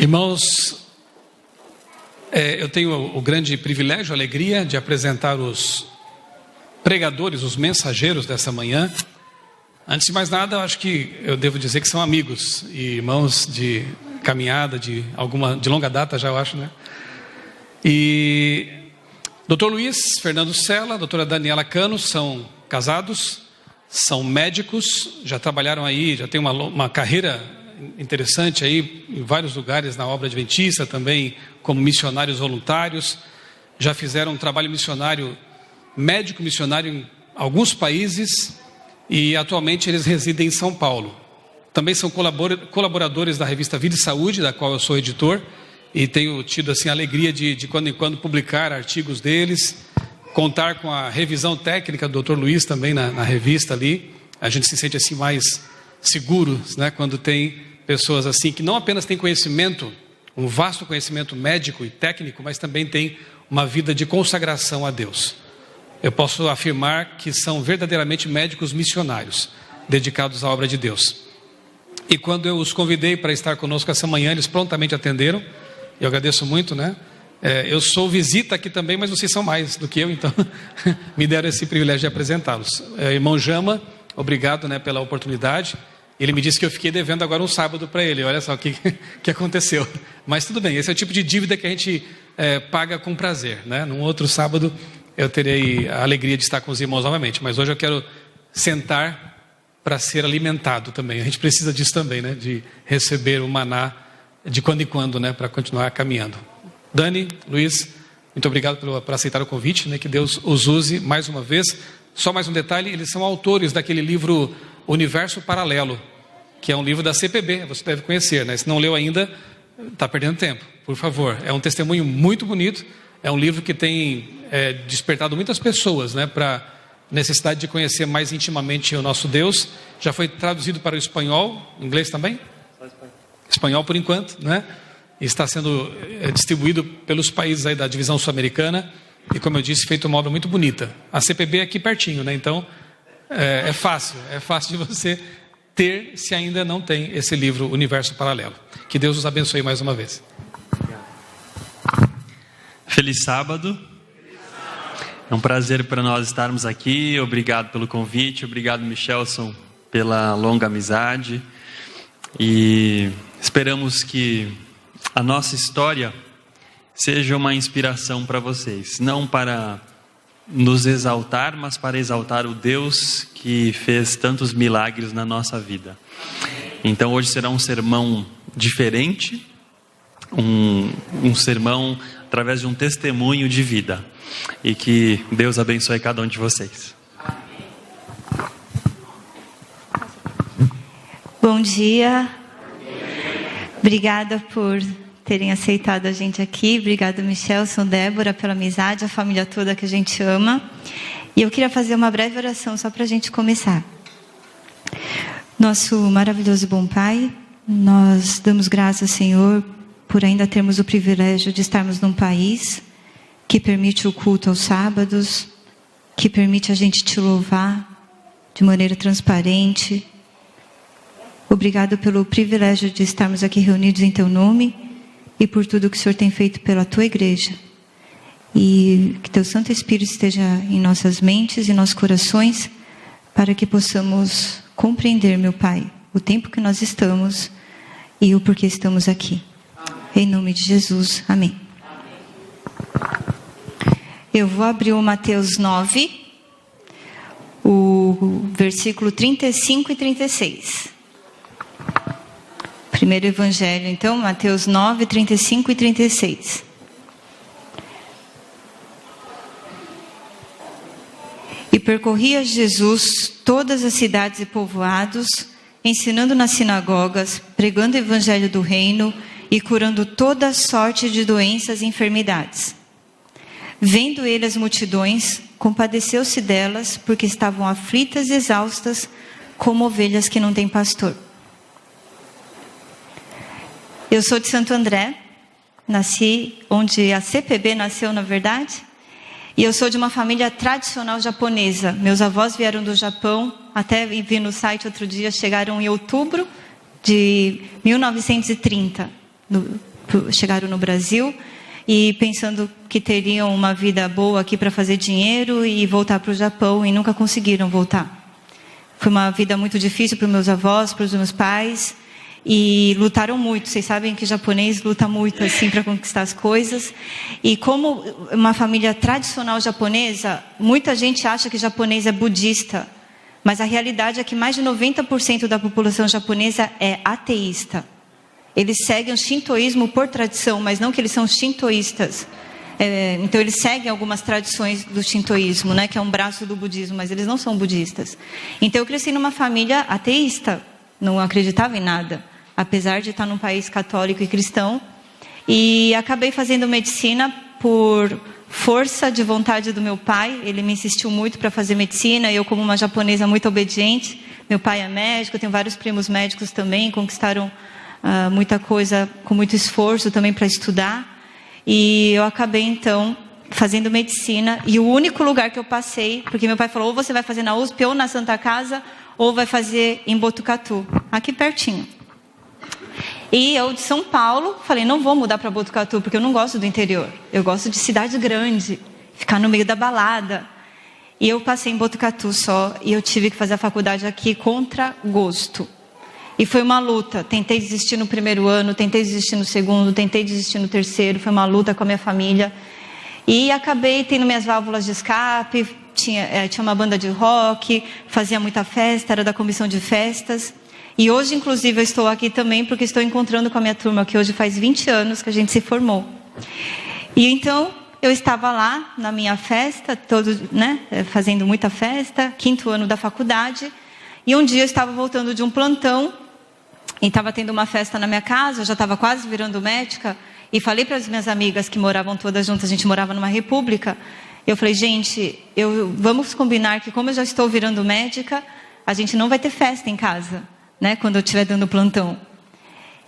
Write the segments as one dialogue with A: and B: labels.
A: Irmãos, eu tenho o grande privilégio, a alegria de apresentar os pregadores, os mensageiros dessa manhã. Antes de mais nada, eu acho que eu devo dizer que são amigos e irmãos de caminhada, de longa data já, eu acho, né? E Dr. Luiz Fernando Sela, doutora Daniela Cano são casados, são médicos, já trabalharam aí, já tem uma carreira interessante aí em vários lugares na obra adventista, também como missionários voluntários, já fizeram um trabalho missionário, médico missionário em alguns países e atualmente eles residem em São Paulo. Também são colaboradores da revista Vida e Saúde, da qual eu sou editor, e tenho tido assim a alegria de quando em quando publicar artigos deles, contar com a revisão técnica do Dr. Luiz também na revista ali. A gente se sente assim mais seguros, né, quando tem pessoas assim que não apenas têm conhecimento, um vasto conhecimento médico e técnico, mas também têm uma vida de consagração a Deus. Eu posso afirmar que são verdadeiramente médicos missionários, dedicados à obra de Deus. E quando eu os convidei para estar conosco essa manhã, eles prontamente atenderam. Eu agradeço muito, né? Eu sou visita aqui também, mas vocês são mais do que eu, então me deram esse privilégio de apresentá-los. Irmão Jama, obrigado, né, pela oportunidade. Ele me disse que eu fiquei devendo agora um sábado para ele. Olha só o que aconteceu. Mas tudo bem, esse é o tipo de dívida que a gente paga com prazer, né? Num outro sábado eu terei a alegria de estar com os irmãos novamente. Mas hoje eu quero sentar para ser alimentado também. A gente precisa disso também, né? De receber o maná de quando em quando, né? Para continuar caminhando. Dani, Luiz, muito obrigado por aceitar o convite, né? Que Deus os use mais uma vez. Só mais um detalhe, eles são autores daquele livro Universo Paralelo, que é um livro da CPB, você deve conhecer, né? Se não leu ainda, está perdendo tempo, por favor. É um testemunho muito bonito, é um livro que tem despertado muitas pessoas, né, para necessidade de conhecer mais intimamente o nosso Deus. Já foi traduzido para o espanhol, inglês também? Só espanhol. Espanhol por enquanto, né? E está sendo distribuído pelos países aí da divisão sul-americana e, como eu disse, feito uma obra muito bonita. A CPB é aqui pertinho, né? Então é fácil de você ter, se ainda não tem esse livro Universo Paralelo. Que Deus os abençoe mais uma vez.
B: Feliz sábado. É um prazer para nós estarmos aqui. Obrigado pelo convite. Obrigado, Michelson, pela longa amizade. E esperamos que a nossa história seja uma inspiração para vocês. Não para nos exaltar, mas para exaltar o Deus que fez tantos milagres na nossa vida. Então hoje será um sermão diferente, um sermão através de um testemunho de vida, e que Deus abençoe cada um de vocês.
C: Bom dia, obrigada por terem aceitado a gente aqui. Obrigado, Michelson, Débora, pela amizade, a família toda que a gente ama. E eu queria fazer uma breve oração só para a gente começar. Nosso maravilhoso e bom Pai, nós damos graças, Senhor, por ainda termos o privilégio de estarmos num país que permite o culto aos sábados, que permite a gente te louvar de maneira transparente. Obrigado pelo privilégio de estarmos aqui reunidos em Teu nome, e por tudo que o Senhor tem feito pela Tua igreja. E que Teu Santo Espírito esteja em nossas mentes e nossos corações, para que possamos compreender, meu Pai, o tempo que nós estamos e o porquê estamos aqui. Em nome de Jesus, amém. Eu vou abrir o Mateus 9, o versículo 35 e 36. Primeiro evangelho, então, Mateus 9, 35 e 36. E percorria Jesus todas as cidades e povoados, ensinando nas sinagogas, pregando o evangelho do reino e curando toda sorte de doenças e enfermidades. Vendo ele as multidões, compadeceu-se delas, porque estavam aflitas e exaustas, como ovelhas que não têm pastor. Eu sou de Santo André, nasci onde a CPB nasceu, na verdade, e eu sou de uma família tradicional japonesa. Meus avós vieram do Japão, até vi no site outro dia, chegaram em outubro de 1930, chegaram no Brasil e pensando que teriam uma vida boa aqui para fazer dinheiro e voltar para o Japão, e nunca conseguiram voltar. Foi uma vida muito difícil para os meus avós, para os meus pais, e lutaram muito. Vocês sabem que japonês luta muito assim para conquistar as coisas. E como uma família tradicional japonesa, muita gente acha que japonês é budista, mas a realidade é que mais de 90% da população japonesa é ateísta. Eles seguem o shintoísmo por tradição, mas não que eles são shintoístas. Então eles seguem algumas tradições do shintoísmo, né, que é um braço do budismo, mas eles não são budistas. Então eu cresci numa família ateísta, não acreditava em nada, apesar de estar num país católico e cristão. E acabei fazendo medicina por força de vontade do meu pai. Ele me insistiu muito para fazer medicina, e eu, como uma japonesa muito obediente, meu pai é médico, eu tenho vários primos médicos também, conquistaram muita coisa com muito esforço também para estudar. E eu acabei então fazendo medicina, e o único lugar que eu passei, porque meu pai falou, ou você vai fazer na USP ou na Santa Casa, ou vai fazer em Botucatu, aqui pertinho. E eu, de São Paulo, falei, não vou mudar para Botucatu, porque eu não gosto do interior, eu gosto de cidade grande, ficar no meio da balada. E eu passei em Botucatu só, e eu tive que fazer a faculdade aqui contra gosto. E foi uma luta. Tentei desistir no primeiro ano, tentei desistir no segundo, tentei desistir no terceiro. Foi uma luta com a minha família. E acabei tendo minhas válvulas de escape. Tinha uma banda de rock, fazia muita festa, era da comissão de festas. E hoje, inclusive, eu estou aqui também porque estou encontrando com a minha turma, que hoje faz 20 anos que a gente se formou. E então, eu estava lá na minha festa, fazendo muita festa, 5º ano da faculdade. E um dia eu estava voltando de um plantão, e estava tendo uma festa na minha casa, eu já estava quase virando médica, e falei para as minhas amigas que moravam todas juntas, a gente morava numa república, eu falei, gente, vamos combinar que como eu já estou virando médica, a gente não vai ter festa em casa, né, quando eu estiver dando plantão.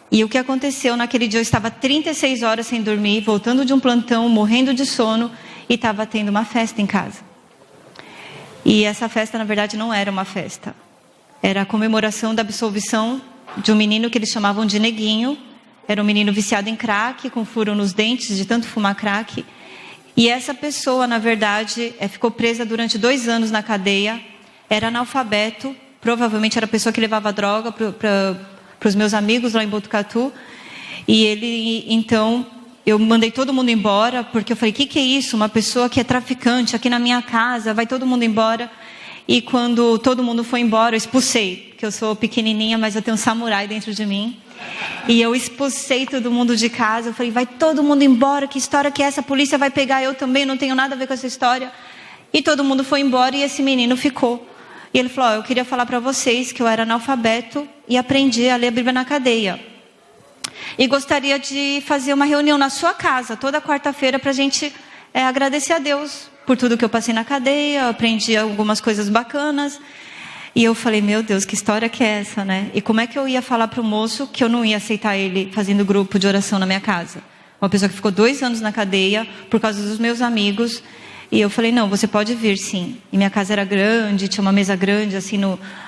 C: E o que aconteceu, naquele dia eu estava 36 horas sem dormir, voltando de um plantão, morrendo de sono, e estava tendo uma festa em casa. E essa festa, na verdade, não era uma festa. Era a comemoração da absolvição de um menino que eles chamavam de Neguinho. Era um menino viciado em crack, com furo nos dentes de tanto fumar crack. E essa pessoa, na verdade, ficou presa durante 2 anos na cadeia. Era analfabeto, provavelmente era a pessoa que levava droga para os meus amigos lá em Botucatu. E ele, então, eu mandei todo mundo embora, porque eu falei, o que é isso? Uma pessoa que é traficante aqui na minha casa, vai todo mundo embora. E quando todo mundo foi embora, eu expulsei, porque eu sou pequenininha, mas eu tenho um samurai dentro de mim. E eu expulsei todo mundo de casa, eu falei, vai todo mundo embora, que história que é essa? A polícia vai pegar eu também, não tenho nada a ver com essa história. E todo mundo foi embora e esse menino ficou. E ele falou, eu queria falar para vocês que eu era analfabeto e aprendi a ler a Bíblia na cadeia. E gostaria de fazer uma reunião na sua casa, toda quarta-feira, para a gente agradecer a Deus por tudo que eu passei na cadeia, eu aprendi algumas coisas bacanas. E eu falei, meu Deus, que história que é essa, né? E como é que eu ia falar para o moço que eu não ia aceitar ele fazendo grupo de oração na minha casa? Uma pessoa que ficou 2 anos na cadeia por causa dos meus amigos. E eu falei, não, você pode vir sim. E minha casa era grande, tinha uma mesa grande assim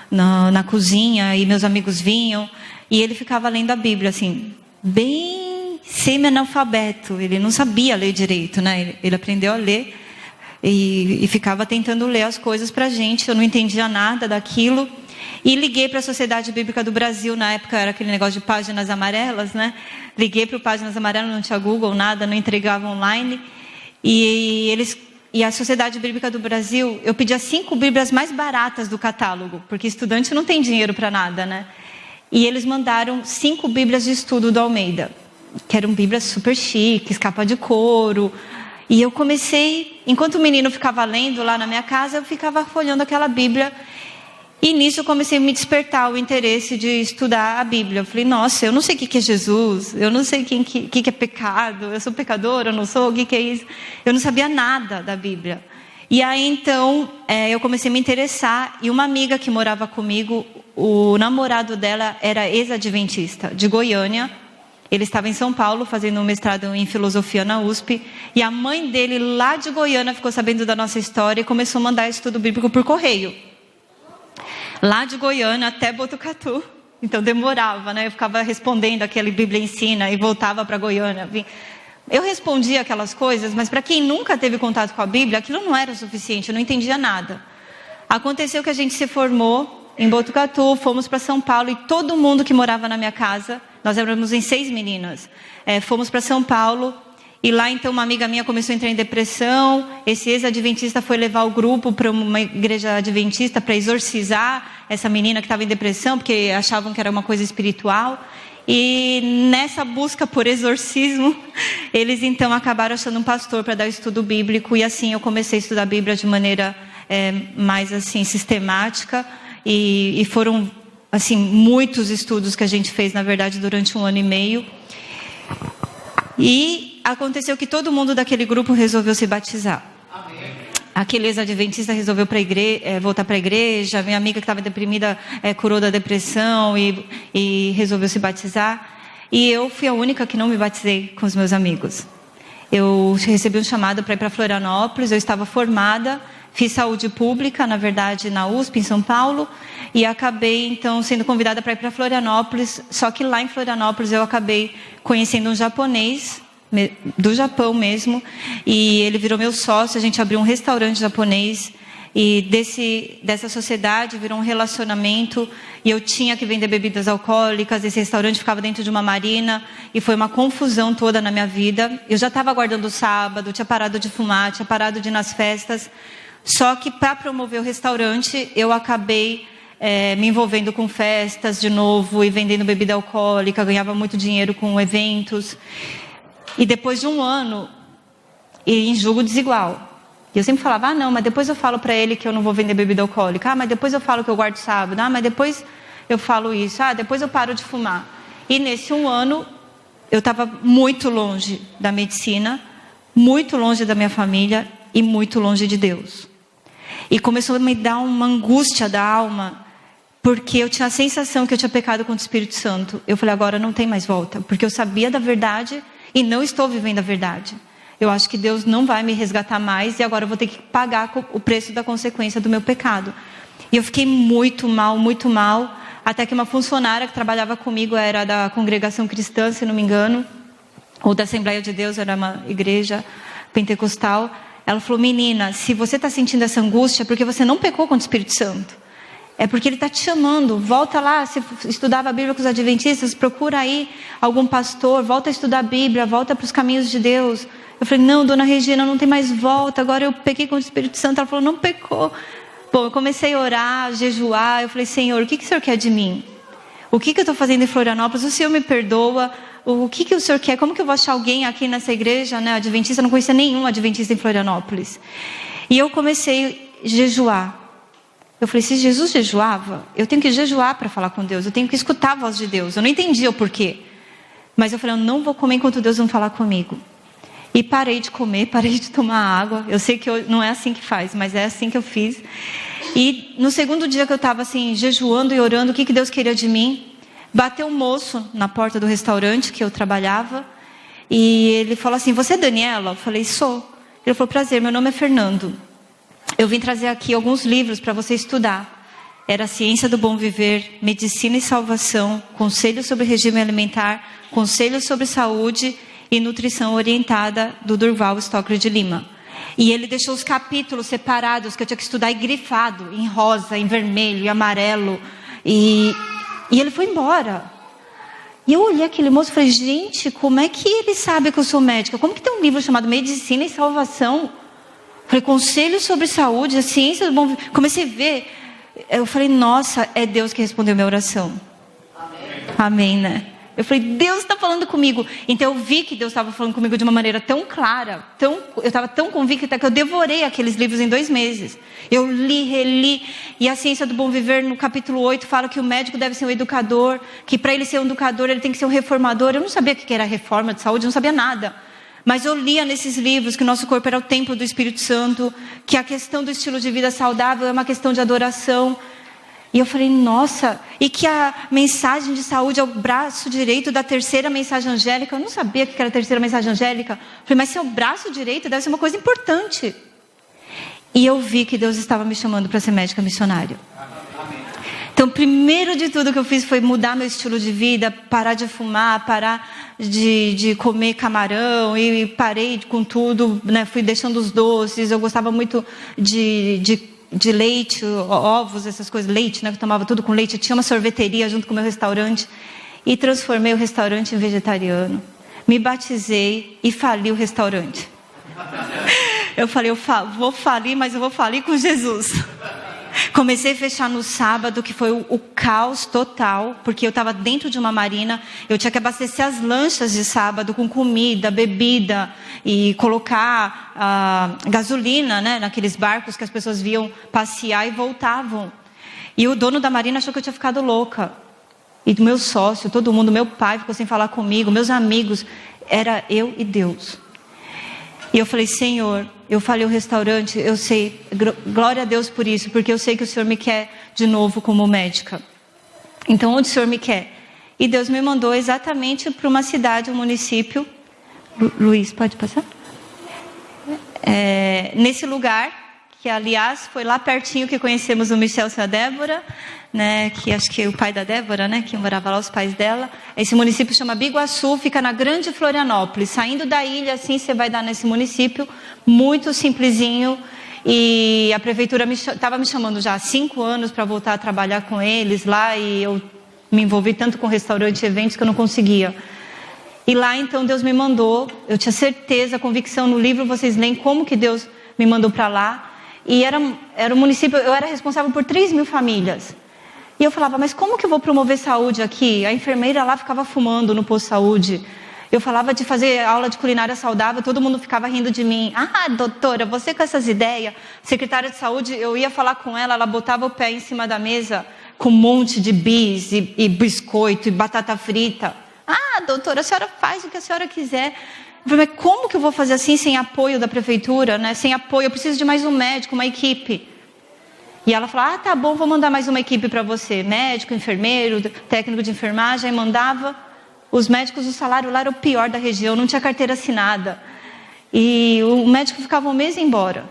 C: na cozinha, e meus amigos vinham. E ele ficava lendo a Bíblia, assim, bem semi-analfabeto. Ele não sabia ler direito, né? Ele aprendeu a ler. E ficava tentando ler as coisas para a gente. Eu não entendia nada daquilo. E liguei para a Sociedade Bíblica do Brasil. Na época era aquele negócio de páginas amarelas, né? Liguei para o Páginas Amarelas, não tinha Google, nada, não entregava online. E a Sociedade Bíblica do Brasil, eu pedi as 5 Bíblias mais baratas do catálogo, porque estudante não tem dinheiro para nada, né? E eles mandaram 5 Bíblias de estudo do Almeida, que eram Bíblias super chiques, capa de couro. E eu comecei, enquanto o menino ficava lendo lá na minha casa, eu ficava folhando aquela Bíblia. E nisso eu comecei a me despertar o interesse de estudar a Bíblia. Eu falei, nossa, eu não sei o que é Jesus, eu não sei o que é pecado, eu sou pecadora, eu não sou, o que é isso? Eu não sabia nada da Bíblia. E aí então, eu comecei a me interessar, e uma amiga que morava comigo, o namorado dela era ex-adventista, de Goiânia. Ele estava em São Paulo fazendo um mestrado em filosofia na USP, e a mãe dele lá de Goiânia ficou sabendo da nossa história e começou a mandar estudo bíblico por correio. Lá de Goiânia até Botucatu, Então demorava, né? Eu ficava respondendo aquele Bíblia Ensina e voltava para Goiânia. Eu respondia aquelas coisas, mas para quem nunca teve contato com a Bíblia, aquilo não era o suficiente, eu não entendia nada. Aconteceu que a gente se formou em Botucatu, fomos para São Paulo e todo mundo que morava na minha casa, nós éramos em 6 meninas, fomos para São Paulo. E lá, então, uma amiga minha começou a entrar em depressão. Esse ex-adventista foi levar o grupo para uma igreja adventista para exorcizar essa menina que estava em depressão, porque achavam que era uma coisa espiritual. E nessa busca por exorcismo, eles, então, acabaram achando um pastor para dar o estudo bíblico. E assim, eu comecei a estudar a Bíblia de maneira mais, assim, sistemática. E foram, assim, muitos estudos que a gente fez, na verdade, durante 1 ano e meio. E aconteceu que todo mundo daquele grupo resolveu se batizar. Amém. Aquele ex-adventista resolveu voltar para a igreja. Minha amiga que estava deprimida curou da depressão e resolveu se batizar. E eu fui a única que não me batizei com os meus amigos. Eu recebi um chamado para ir para Florianópolis. Eu estava formada, fiz saúde pública, na verdade, na USP, em São Paulo. E acabei, então, sendo convidada para ir para Florianópolis. Só que lá em Florianópolis eu acabei conhecendo um japonês, do Japão mesmo. E ele virou meu sócio, a gente abriu um restaurante japonês. E dessa sociedade virou um relacionamento. E eu tinha que vender bebidas alcoólicas. Esse restaurante ficava dentro de uma marina. E foi uma confusão toda na minha vida. Eu já estava aguardando o sábado, tinha parado de fumar, tinha parado de ir nas festas. Só que para promover o restaurante, eu acabei me envolvendo com festas de novo e vendendo bebida alcoólica, ganhava muito dinheiro com eventos. E depois de 1 ano, em julgo desigual. E eu sempre falava, não, mas depois eu falo para ele que eu não vou vender bebida alcoólica. Mas depois eu falo que eu guardo sábado. Mas depois eu falo isso. Depois eu paro de fumar. E nesse 1 ano, eu estava muito longe da medicina, muito longe da minha família e muito longe de Deus. E começou a me dar uma angústia da alma, porque eu tinha a sensação que eu tinha pecado contra o Espírito Santo. Eu falei, agora não tem mais volta, porque eu sabia da verdade e não estou vivendo a verdade. Eu acho que Deus não vai me resgatar mais e agora eu vou ter que pagar o preço da consequência do meu pecado. E eu fiquei muito mal, até que uma funcionária que trabalhava comigo era da congregação cristã, se não me engano, ou da Assembleia de Deus, era uma igreja pentecostal. Ela falou, menina, se você está sentindo essa angústia, é porque você não pecou contra o Espírito Santo. É porque ele está te chamando. Volta lá, você estudava a Bíblia com os adventistas, procura aí algum pastor, volta a estudar a Bíblia, volta para os caminhos de Deus. Eu falei, não, dona Regina, não tem mais volta, agora eu pequei contra o Espírito Santo. Ela falou, não pecou. Bom, eu comecei a orar, a jejuar, eu falei, Senhor, o que o Senhor quer de mim? O que eu estou fazendo em Florianópolis? O Senhor me perdoa? O que o Senhor quer? Como que eu vou achar alguém aqui nessa igreja, né, adventista? Eu não conhecia nenhum adventista em Florianópolis. E eu comecei a jejuar. Eu falei, se Jesus jejuava, eu tenho que jejuar para falar com Deus. Eu tenho que escutar a voz de Deus. Eu não entendia o porquê. Mas eu falei, eu não vou comer enquanto Deus não falar comigo. E parei de comer, parei de tomar água. Eu sei que não é assim que faz, mas é assim que eu fiz. E no segundo dia que eu estava assim, jejuando e orando, o que Deus queria de mim? Bateu um moço na porta do restaurante que eu trabalhava. E ele falou assim, você é Daniela? Eu falei, sou. Ele falou, prazer, meu nome é Fernando. Eu vim trazer aqui alguns livros para você estudar. Era Ciência do Bom Viver, Medicina e Salvação, Conselhos sobre Regime Alimentar, Conselhos sobre Saúde e Nutrição Orientada, do Durval Stocker de Lima. E ele deixou os capítulos separados que eu tinha que estudar e grifado, em rosa, em vermelho e amarelo. E ele foi embora. E eu olhei aquele moço e falei, gente, como é que ele sabe que eu sou médica? Como que tem um livro chamado Medicina e Salvação? Falei, Conselhos sobre Saúde, a Ciência do Bom Viver. Comecei a ver. Eu falei, nossa, é Deus que respondeu minha oração. Amém, né? Eu falei, Deus está falando comigo. Então eu vi que Deus estava falando comigo de uma maneira tão clara, eu estava tão convicta que eu devorei aqueles livros em 2 meses. Eu li, reli. E a Ciência do Bom Viver, no capítulo 8, fala que o médico deve ser um educador, que para ele ser um educador, ele tem que ser um reformador. Eu não sabia o que era reforma de saúde, eu não sabia nada. Mas eu lia nesses livros que o nosso corpo era o templo do Espírito Santo, que a questão do estilo de vida saudável é uma questão de adoração. E eu falei, nossa, e que a mensagem de saúde é o braço direito da terceira mensagem angélica. Eu não sabia o que era a terceira mensagem angélica. Eu falei, mas se é o braço direito, deve ser uma coisa importante. E eu vi que Deus estava me chamando para ser médica missionária. Então Então, primeiro de tudo que eu fiz foi mudar meu estilo de vida, parar de fumar, parar de comer camarão, e parei com tudo, né? Fui deixando os doces. Eu gostava muito de leite, ovos, essas coisas, leite, né? Eu tomava tudo com leite. Eu tinha uma sorveteria junto com o meu restaurante e transformei o restaurante em vegetariano. Me batizei e fali o restaurante. Eu falei, vou falir, mas eu vou falir com Jesus. Comecei a fechar no sábado, que foi o caos total, porque eu estava dentro de uma marina, eu tinha que abastecer as lanchas de sábado com comida, bebida, e colocar gasolina, né, naqueles barcos que as pessoas viam passear e voltavam. E o dono da marina achou que eu tinha ficado louca. E meu sócio, todo mundo, meu pai ficou sem falar comigo, meus amigos, era eu e Deus. E eu falei, Senhor, eu falei o restaurante, eu sei, glória a Deus por isso, porque eu sei que o Senhor me quer de novo como médica. Então, onde o Senhor me quer? E Deus me mandou exatamente para uma cidade, um município. Luiz, pode passar? Nesse lugar, que aliás foi lá pertinho que conhecemos o Michel e a Débora, né, que acho que é o pai da Débora, né, que morava lá, os pais dela. Esse município chama Biguaçu, fica na Grande Florianópolis. Saindo da ilha, assim, você vai dar nesse município, muito simplesinho. E a prefeitura estava me chamando já há 5 anos para voltar a trabalhar com eles lá, e eu me envolvi tanto com restaurante e eventos que eu não conseguia. E lá, então, Deus me mandou, eu tinha certeza, convicção, no livro vocês leem como que Deus me mandou para lá. E era um município, eu era responsável por 3.000 famílias. E eu falava, mas como que eu vou promover saúde aqui? A enfermeira lá ficava fumando no posto de saúde. Eu falava de fazer aula de culinária saudável, todo mundo ficava rindo de mim. Ah, doutora, você com essas ideias. Secretária de saúde, eu ia falar com ela, ela botava o pé em cima da mesa com um monte de bis e biscoito e batata frita. Ah, doutora, a senhora faz o que a senhora quiser. Eu falei, mas como que eu vou fazer assim sem apoio da prefeitura, né? Sem apoio, eu preciso de mais um médico, uma equipe. E ela falou, tá bom, vou mandar mais uma equipe para você. Médico, enfermeiro, técnico de enfermagem. Aí mandava. Os médicos, o salário lá era o pior da região, não tinha carteira assinada. E o médico ficava um mês e ia embora.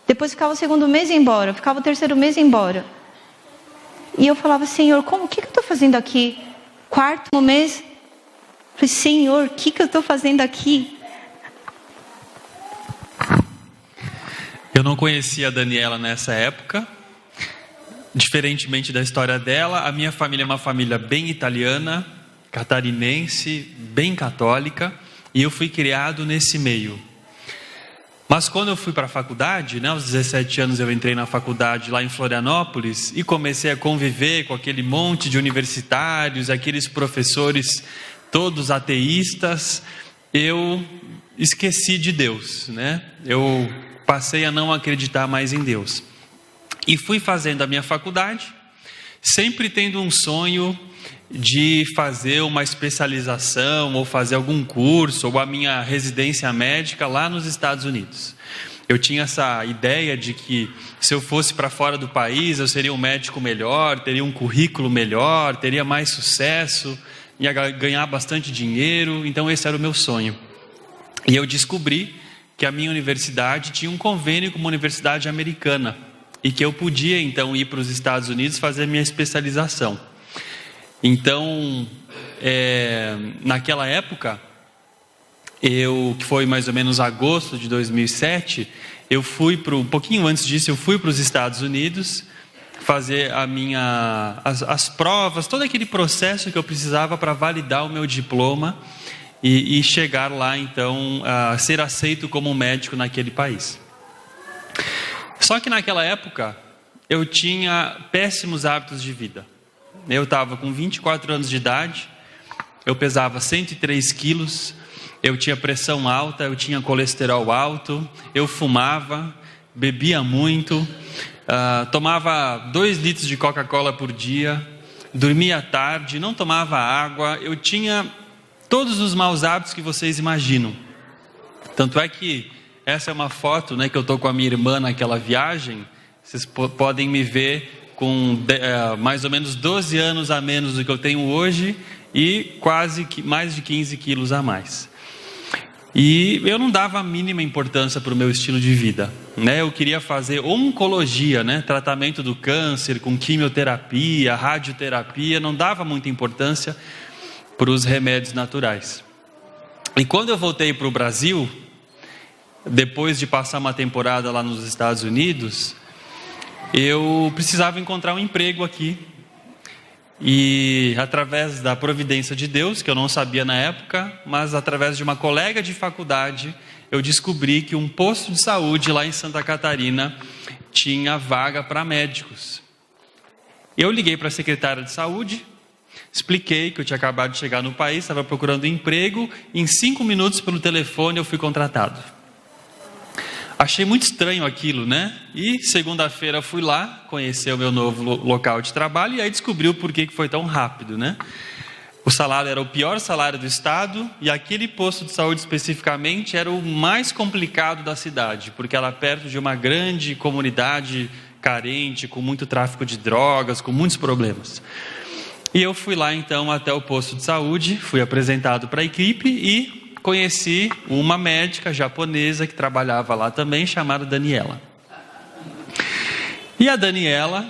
C: Depois ficava o segundo mês e ia embora. Ficava o terceiro mês e ia embora. E eu falava, Senhor, o que eu estou fazendo aqui? 4º mês. Eu falei, Senhor, o que eu estou fazendo aqui?
B: Eu não conhecia a Daniela nessa época. Diferentemente da história dela, a minha família é uma família bem italiana, catarinense, bem católica, e eu fui criado nesse meio. Mas quando eu fui para a faculdade, né, aos 17 anos eu entrei na faculdade lá em Florianópolis e comecei a conviver com aquele monte de universitários, aqueles professores todos ateístas, eu esqueci de Deus, né? Eu passei a não acreditar mais em Deus. E fui fazendo a minha faculdade, sempre tendo um sonho de fazer uma especialização, ou fazer algum curso, ou a minha residência médica lá nos Estados Unidos. Eu tinha essa ideia de que se eu fosse para fora do país, eu seria um médico melhor, teria um currículo melhor, teria mais sucesso, ia ganhar bastante dinheiro, então esse era o meu sonho. E eu descobri que a minha universidade tinha um convênio com uma universidade americana, e que eu podia então ir para os Estados Unidos fazer minha especialização. Então, naquela época, que foi mais ou menos agosto de 2007, eu fui um pouquinho antes disso, eu fui para os Estados Unidos fazer as provas, todo aquele processo que eu precisava para validar o meu diploma e chegar lá então a ser aceito como médico naquele país. Só que naquela época eu tinha péssimos hábitos de vida. Eu estava com 24 anos de idade, eu pesava 103 quilos, eu tinha pressão alta, eu tinha colesterol alto, eu fumava, bebia muito, tomava 2 litros de Coca-Cola por dia, dormia tarde, não tomava água, eu tinha todos os maus hábitos que vocês imaginam. Tanto é que essa é uma foto, né, que eu estou com a minha irmã naquela viagem. Vocês podem me ver com mais ou menos 12 anos a menos do que eu tenho hoje e quase mais de 15 quilos a mais. E eu não dava a mínima importância para o meu estilo de vida, né? Eu queria fazer oncologia, né? Tratamento do câncer com quimioterapia, radioterapia, não dava muita importância para os remédios naturais. E quando eu voltei para o Brasil, depois de passar uma temporada lá nos Estados Unidos, eu precisava encontrar um emprego aqui. E através da providência de Deus, que eu não sabia na época, mas através de uma colega de faculdade, eu descobri que um posto de saúde lá em Santa Catarina tinha vaga para médicos. Eu liguei para a secretária de saúde, expliquei que eu tinha acabado de chegar no país, estava procurando emprego, em 5 minutos pelo telefone eu fui contratado. Achei muito estranho aquilo, né? E segunda-feira fui lá conhecer o meu novo local de trabalho e aí descobri o porquê que foi tão rápido, né? O salário era o pior salário do estado e aquele posto de saúde especificamente era o mais complicado da cidade, porque era perto de uma grande comunidade carente, com muito tráfico de drogas, com muitos problemas. E eu fui lá então até o posto de saúde, fui apresentado para a equipe e conheci uma médica japonesa que trabalhava lá também, chamada Daniela. E a Daniela,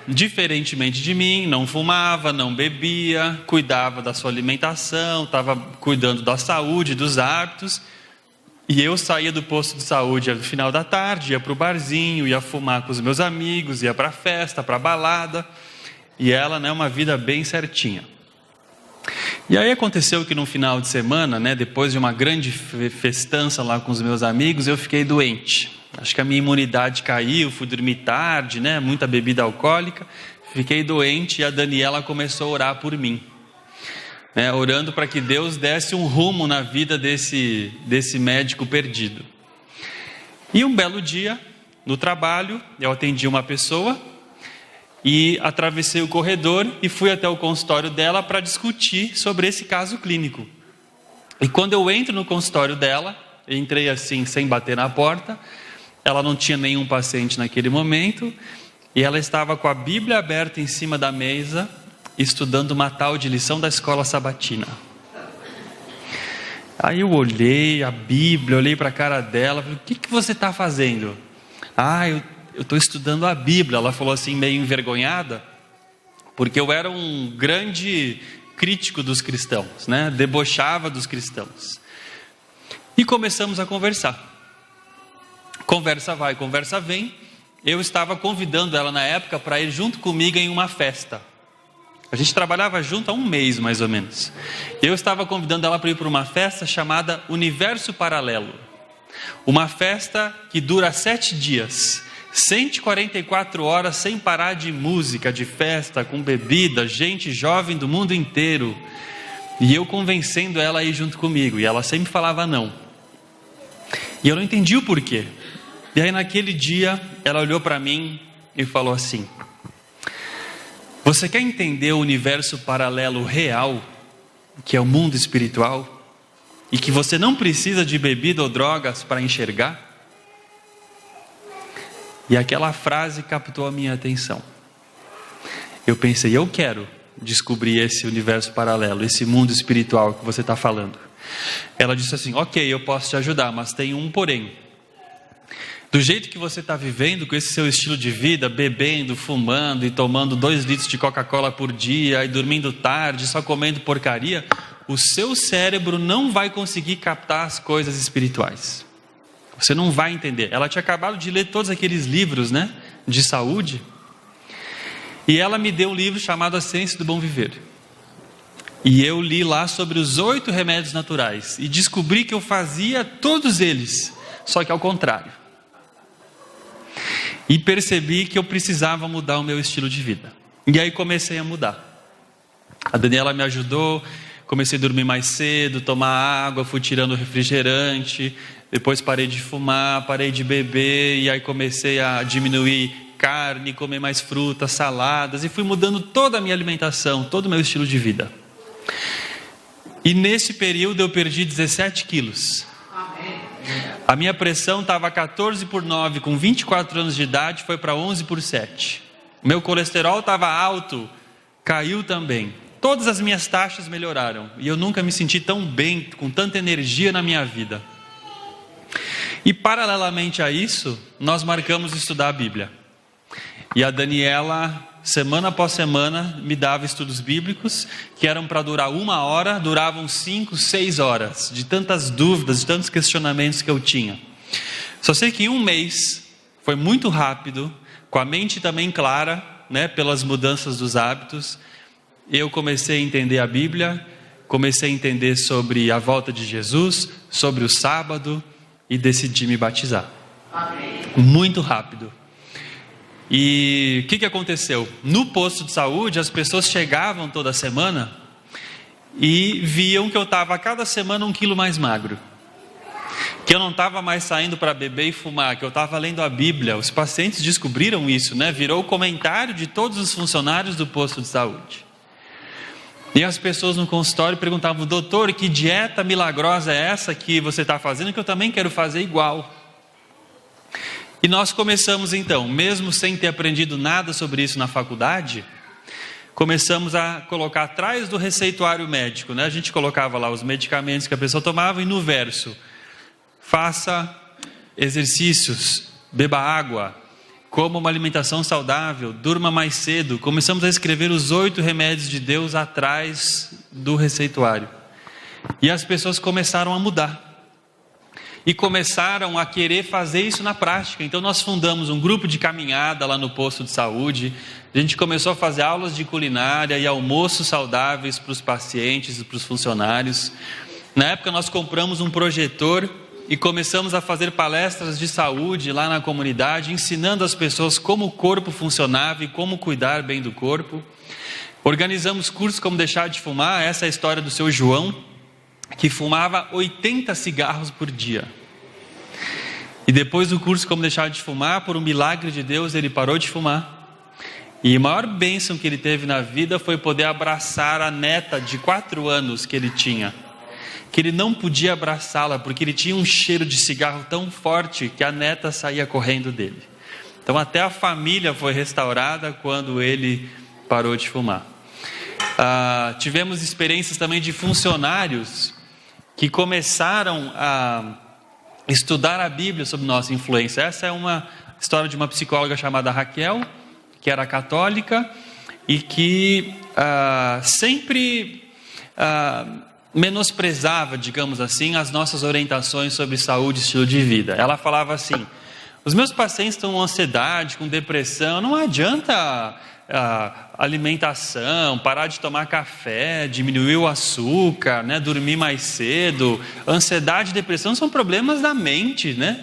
B: diferentemente de mim, não fumava, não bebia, cuidava da sua alimentação, estava cuidando da saúde, dos hábitos. E eu saía do posto de saúde no final da tarde, ia para o barzinho, ia fumar com os meus amigos, ia para a festa, para a balada. E ela, né, uma vida bem certinha. E aí aconteceu que no final de semana, né, depois de uma grande festança lá com os meus amigos, eu fiquei doente. Acho que a minha imunidade caiu, fui dormir tarde, né, muita bebida alcoólica. Fiquei doente e a Daniela começou a orar por mim. Né, orando para que Deus desse um rumo na vida desse médico perdido. E um belo dia, no trabalho, eu atendi uma pessoa e atravessei o corredor e fui até o consultório dela para discutir sobre esse caso clínico. E quando eu entro no consultório dela, eu entrei assim, sem bater na porta, ela não tinha nenhum paciente naquele momento, e ela estava com a Bíblia aberta em cima da mesa, estudando uma tal de lição da escola sabatina. Aí eu olhei a Bíblia, olhei para a cara dela, falei, o que você está fazendo? Eu estou estudando a Bíblia. Ela falou assim, meio envergonhada, porque eu era um grande crítico dos cristãos, né? Debochava dos cristãos. E começamos a conversar. Conversa vai, conversa vem. Eu estava convidando ela na época para ir junto comigo em uma festa. A gente trabalhava junto há 1 mês, mais ou menos. Eu estava convidando ela para ir para uma festa chamada Universo Paralelo. Uma festa que dura 7 dias. 144 horas sem parar de música, de festa, com bebida, gente jovem do mundo inteiro. E eu convencendo ela a ir junto comigo. E ela sempre falava não. E eu não entendi o porquê. E aí naquele dia, ela olhou para mim e falou assim, você quer entender o universo paralelo real, que é o mundo espiritual? E que você não precisa de bebida ou drogas para enxergar? E aquela frase captou a minha atenção. Eu pensei, eu quero descobrir esse universo paralelo, esse mundo espiritual que você está falando. Ela disse assim, ok, eu posso te ajudar, mas tem um porém. Do jeito que você está vivendo, com esse seu estilo de vida, bebendo, fumando e tomando 2 litros de Coca-Cola por dia, e dormindo tarde, só comendo porcaria, o seu cérebro não vai conseguir captar as coisas espirituais. Você não vai entender. Ela tinha acabado de ler todos aqueles livros, né, de saúde. E ela me deu um livro chamado A Ciência do Bom Viver. E eu li lá sobre os 8 remédios naturais. E descobri que eu fazia todos eles, só que ao contrário. E percebi que eu precisava mudar o meu estilo de vida. E aí comecei a mudar. A Daniela me ajudou. Comecei a dormir mais cedo, tomar água, fui tirando o refrigerante. Depois parei de fumar, parei de beber, e aí comecei a diminuir carne, comer mais frutas, saladas, e fui mudando toda a minha alimentação, todo o meu estilo de vida. E nesse período eu perdi 17 quilos. A minha pressão estava 14/9, com 24 anos de idade, foi para 11/7. Meu colesterol estava alto, caiu também. todas as minhas taxas melhoraram. E eu nunca me senti tão bem, com tanta energia na minha vida. E paralelamente a isso, nós marcamos estudar a Bíblia. E a Daniela, semana após semana, me dava estudos bíblicos, que eram para durar 1 hora, duravam 5, 6 horas, de tantas dúvidas, de tantos questionamentos que eu tinha. Só sei que em 1 mês, foi muito rápido, com a mente também clara, né, pelas mudanças dos hábitos, eu comecei a entender a Bíblia, comecei a entender sobre a volta de Jesus, sobre o sábado, e decidi me batizar. Amém. Muito rápido. E o que aconteceu? No posto de saúde, as pessoas chegavam toda semana e viam que eu estava a cada semana 1 quilo mais magro. Que eu não estava mais saindo para beber e fumar, que eu estava lendo a Bíblia. Os pacientes descobriram isso, né? Virou o comentário de todos os funcionários do posto de saúde. E as pessoas no consultório perguntavam: doutor, que dieta milagrosa é essa que você está fazendo, que eu também quero fazer igual. E nós começamos então, mesmo sem ter aprendido nada sobre isso na faculdade, começamos a colocar atrás do receituário médico, né? A gente colocava lá os medicamentos que a pessoa tomava e no verso: faça exercícios, beba água, coma uma alimentação saudável, durma mais cedo. Começamos a escrever os 8 remédios de Deus atrás do receituário. E as pessoas começaram a mudar. E começaram a querer fazer isso na prática. Então nós fundamos um grupo de caminhada lá no posto de saúde. A gente começou a fazer aulas de culinária e almoços saudáveis para os pacientes e para os funcionários. Na época nós compramos um projetor e começamos a fazer palestras de saúde lá na comunidade, ensinando as pessoas como o corpo funcionava e como cuidar bem do corpo. Organizamos cursos como deixar de fumar. Essa é a história do seu João, que fumava 80 cigarros por dia. E depois do curso como deixar de fumar, por um milagre de Deus, ele parou de fumar. E a maior bênção que ele teve na vida foi poder abraçar a neta de 4 anos que ele tinha. Que ele não podia abraçá-la, porque ele tinha um cheiro de cigarro tão forte que a neta saía correndo dele. Então até a família foi restaurada quando ele parou de fumar. Tivemos experiências também de funcionários que começaram a estudar a Bíblia sob nossa influência. Essa é uma história de uma psicóloga chamada Raquel, que era católica e que sempre menosprezava, digamos assim, as nossas orientações sobre saúde e estilo de vida. Ela falava assim: os meus pacientes estão com ansiedade, com depressão, não adianta alimentação, parar de tomar café, diminuir o açúcar, né, dormir mais cedo. Ansiedade e depressão são problemas da mente, né,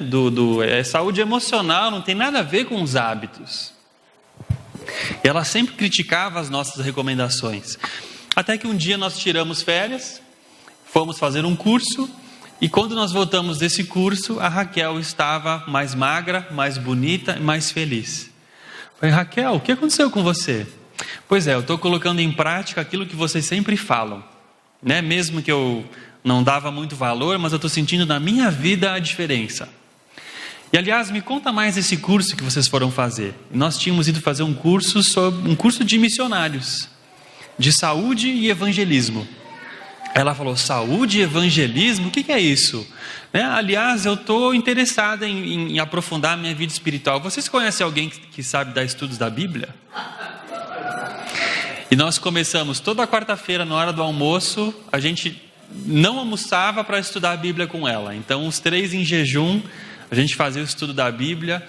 B: saúde emocional, não tem nada a ver com os hábitos. E ela sempre criticava as nossas recomendações. Até que um dia nós tiramos férias, fomos fazer um curso, e quando nós voltamos desse curso, a Raquel estava mais magra, mais bonita e mais feliz. Falei: Raquel, o que aconteceu com você? Pois é, eu estou colocando em prática aquilo que vocês sempre falam, né? Mesmo que eu não dava muito valor, mas eu estou sentindo na minha vida a diferença. E aliás, me conta mais esse curso que vocês foram fazer. Nós tínhamos ido fazer um curso de missionários, de saúde e evangelismo. Ela falou: saúde e evangelismo? O que é isso? Aliás, eu estou interessada em aprofundar a minha vida espiritual. Vocês conhecem alguém que sabe dar estudos da Bíblia? E nós começamos toda quarta-feira, na hora do almoço, a gente não almoçava para estudar a Bíblia com ela. Então, os 3 em jejum, a gente fazia o estudo da Bíblia.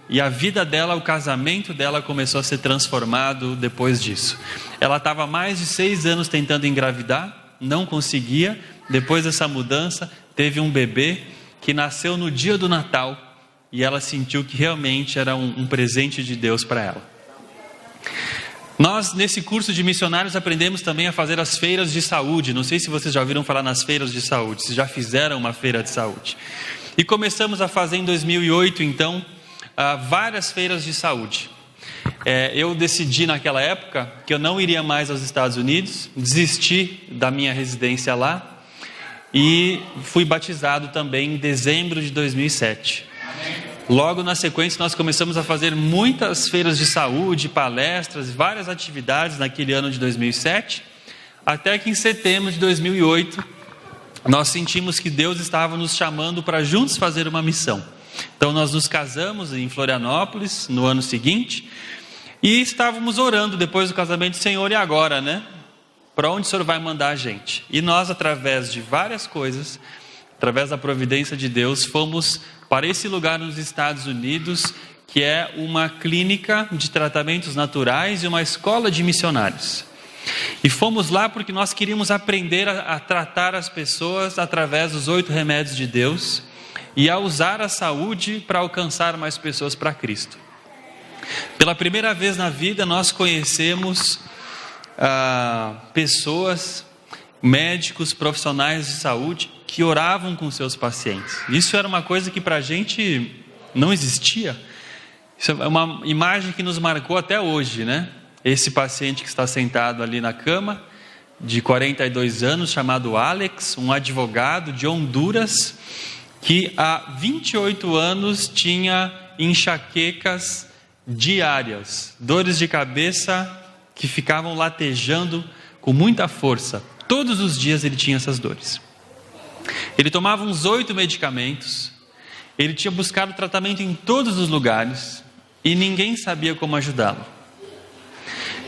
B: E a vida dela, o casamento dela começou a ser transformado depois disso. Ela estava há mais de 6 anos tentando engravidar, não conseguia. Depois dessa mudança, teve um bebê que nasceu no dia do Natal. E ela sentiu que realmente era um presente de Deus para ela. Nós, nesse curso de missionários, aprendemos também a fazer as feiras de saúde. Não sei se vocês já ouviram falar nas feiras de saúde, se já fizeram uma feira de saúde. E começamos a fazer em 2008, então, várias feiras de saúde. Eu decidi naquela época que eu não iria mais aos Estados Unidos, desisti da minha residência lá e fui batizado também em dezembro de 2007. Logo na sequência nós começamos a fazer muitas feiras de saúde, palestras, várias atividades naquele ano de 2007, até que em setembro de 2008, nós sentimos que Deus estava nos chamando para juntos fazer uma missão. Então nós nos casamos em Florianópolis no ano seguinte, e estávamos orando depois do casamento: Senhor, e agora, né? Para onde o Senhor vai mandar a gente? E nós, através de várias coisas, através da providência de Deus, fomos para esse lugar nos Estados Unidos, que é uma clínica de tratamentos naturais e uma escola de missionários. E fomos lá porque nós queríamos aprender a tratar as pessoas através dos 8 remédios de Deus e a usar a saúde para alcançar mais pessoas para Cristo. Pela primeira vez na vida nós conhecemos pessoas, médicos, profissionais de saúde que oravam com seus pacientes. Isso era uma coisa que para a gente não existia. Isso é uma imagem que nos marcou até hoje, né? Esse paciente que está sentado ali na cama, de 42 anos, chamado Alex, um advogado de Honduras, que há 28 anos tinha enxaquecas diárias, dores de cabeça que ficavam latejando com muita força. Todos os dias ele tinha essas dores. Ele tomava uns 8 medicamentos, ele tinha buscado tratamento em todos os lugares e ninguém sabia como ajudá-lo.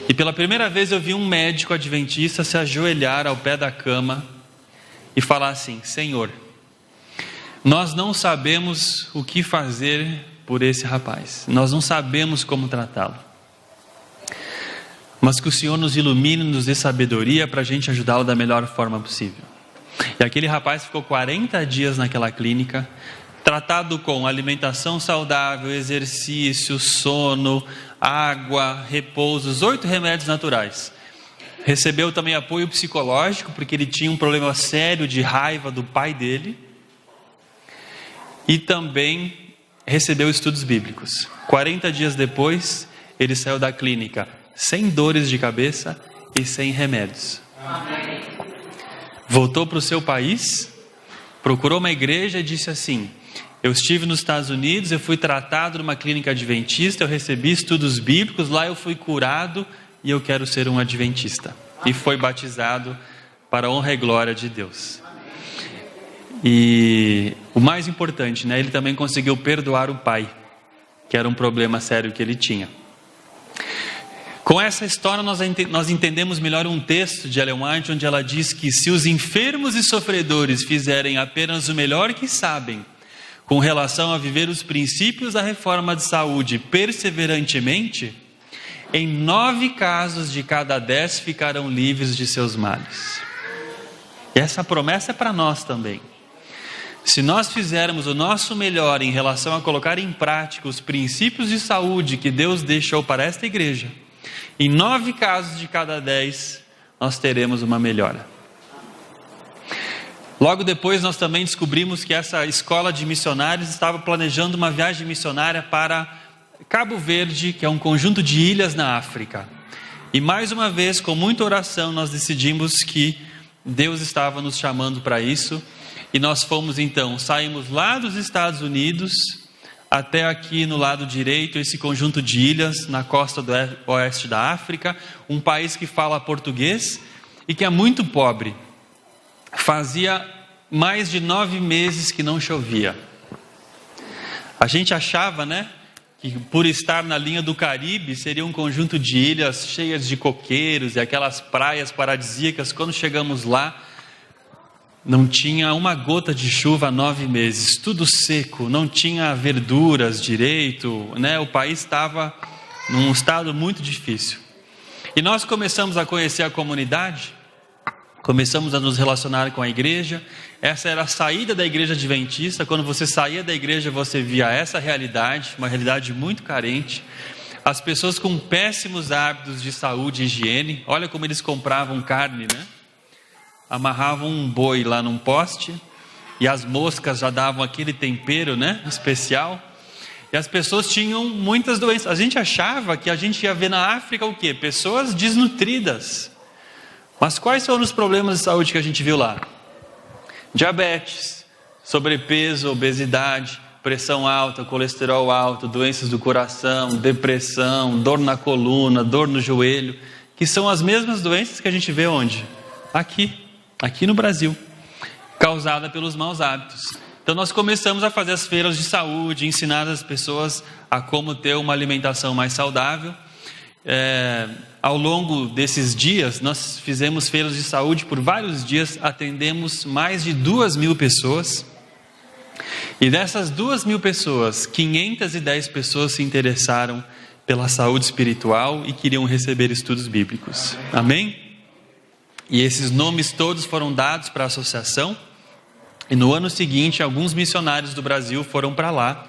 B: E pela primeira vez eu vi um médico adventista se ajoelhar ao pé da cama e falar assim: Senhor, nós não sabemos o que fazer por esse rapaz, nós não sabemos como tratá-lo, mas que o Senhor nos ilumine, nos dê sabedoria para a gente ajudá-lo da melhor forma possível. E aquele rapaz ficou 40 dias naquela clínica, tratado com alimentação saudável, exercício, sono, água, repouso, os 8 remédios naturais. Recebeu também apoio psicológico, porque ele tinha um problema sério de raiva do pai dele. E também recebeu estudos bíblicos. 40 dias depois, ele saiu da clínica sem dores de cabeça e sem remédios. Amém. Voltou para o seu país, procurou uma igreja e disse assim: eu estive nos Estados Unidos, eu fui tratado numa clínica adventista, eu recebi estudos bíblicos, lá eu fui curado e eu quero ser um adventista. E foi batizado para a honra e glória de Deus. E o mais importante, né, ele também conseguiu perdoar o pai, que era um problema sério que ele tinha. Com essa história nós entendemos melhor um texto de Ellen White, onde ela diz que se os enfermos e sofredores fizerem apenas o melhor que sabem, com relação a viver os princípios da reforma de saúde perseverantemente, em 9 casos de cada 10 ficarão livres de seus males. E essa promessa é para nós também. Se nós fizermos o nosso melhor em relação a colocar em prática os princípios de saúde que Deus deixou para esta igreja, em 9 casos de cada 10 nós teremos uma melhora. Logo depois nós também descobrimos que essa escola de missionários estava planejando uma viagem missionária para Cabo Verde, que é um conjunto de ilhas na África. E mais uma vez, com muita oração, nós decidimos que Deus estava nos chamando para isso. E nós fomos então, saímos lá dos Estados Unidos até aqui no lado direito, esse conjunto de ilhas na costa do oeste da África, um país que fala português e que é muito pobre. Fazia mais de 9 meses que não chovia. A gente achava, né, que por estar na linha do Caribe seria um conjunto de ilhas cheias de coqueiros e aquelas praias paradisíacas. Quando chegamos lá, não tinha uma gota de chuva há 9 meses, tudo seco, não tinha verduras direito, né? O país estava num estado muito difícil. E nós começamos a conhecer a comunidade, começamos a nos relacionar com a igreja. Essa era a saída da igreja adventista. Quando você saía da igreja, você via essa realidade, uma realidade muito carente. As pessoas com péssimos hábitos de saúde e higiene. Olha como eles compravam carne, né? Amarravam um boi lá num poste e as moscas já davam aquele tempero, né, especial. E as pessoas tinham muitas doenças. A gente achava que a gente ia ver na África o quê? Pessoas desnutridas. Mas quais foram os problemas de saúde que a gente viu lá? Diabetes, sobrepeso, obesidade, pressão alta, colesterol alto, doenças do coração, depressão, dor na coluna, dor no joelho, que são as mesmas doenças que a gente vê onde? aqui no Brasil, causada pelos maus hábitos. Então nós começamos a fazer as feiras de saúde, ensinar as pessoas a como ter uma alimentação mais saudável. Ao longo desses dias, nós fizemos feiras de saúde por vários dias, atendemos mais de 2.000 pessoas. E dessas 2.000 pessoas, 510 pessoas se interessaram pela saúde espiritual e queriam receber estudos bíblicos. Amém? E esses nomes todos foram dados para a associação. E no ano seguinte, alguns missionários do Brasil foram para lá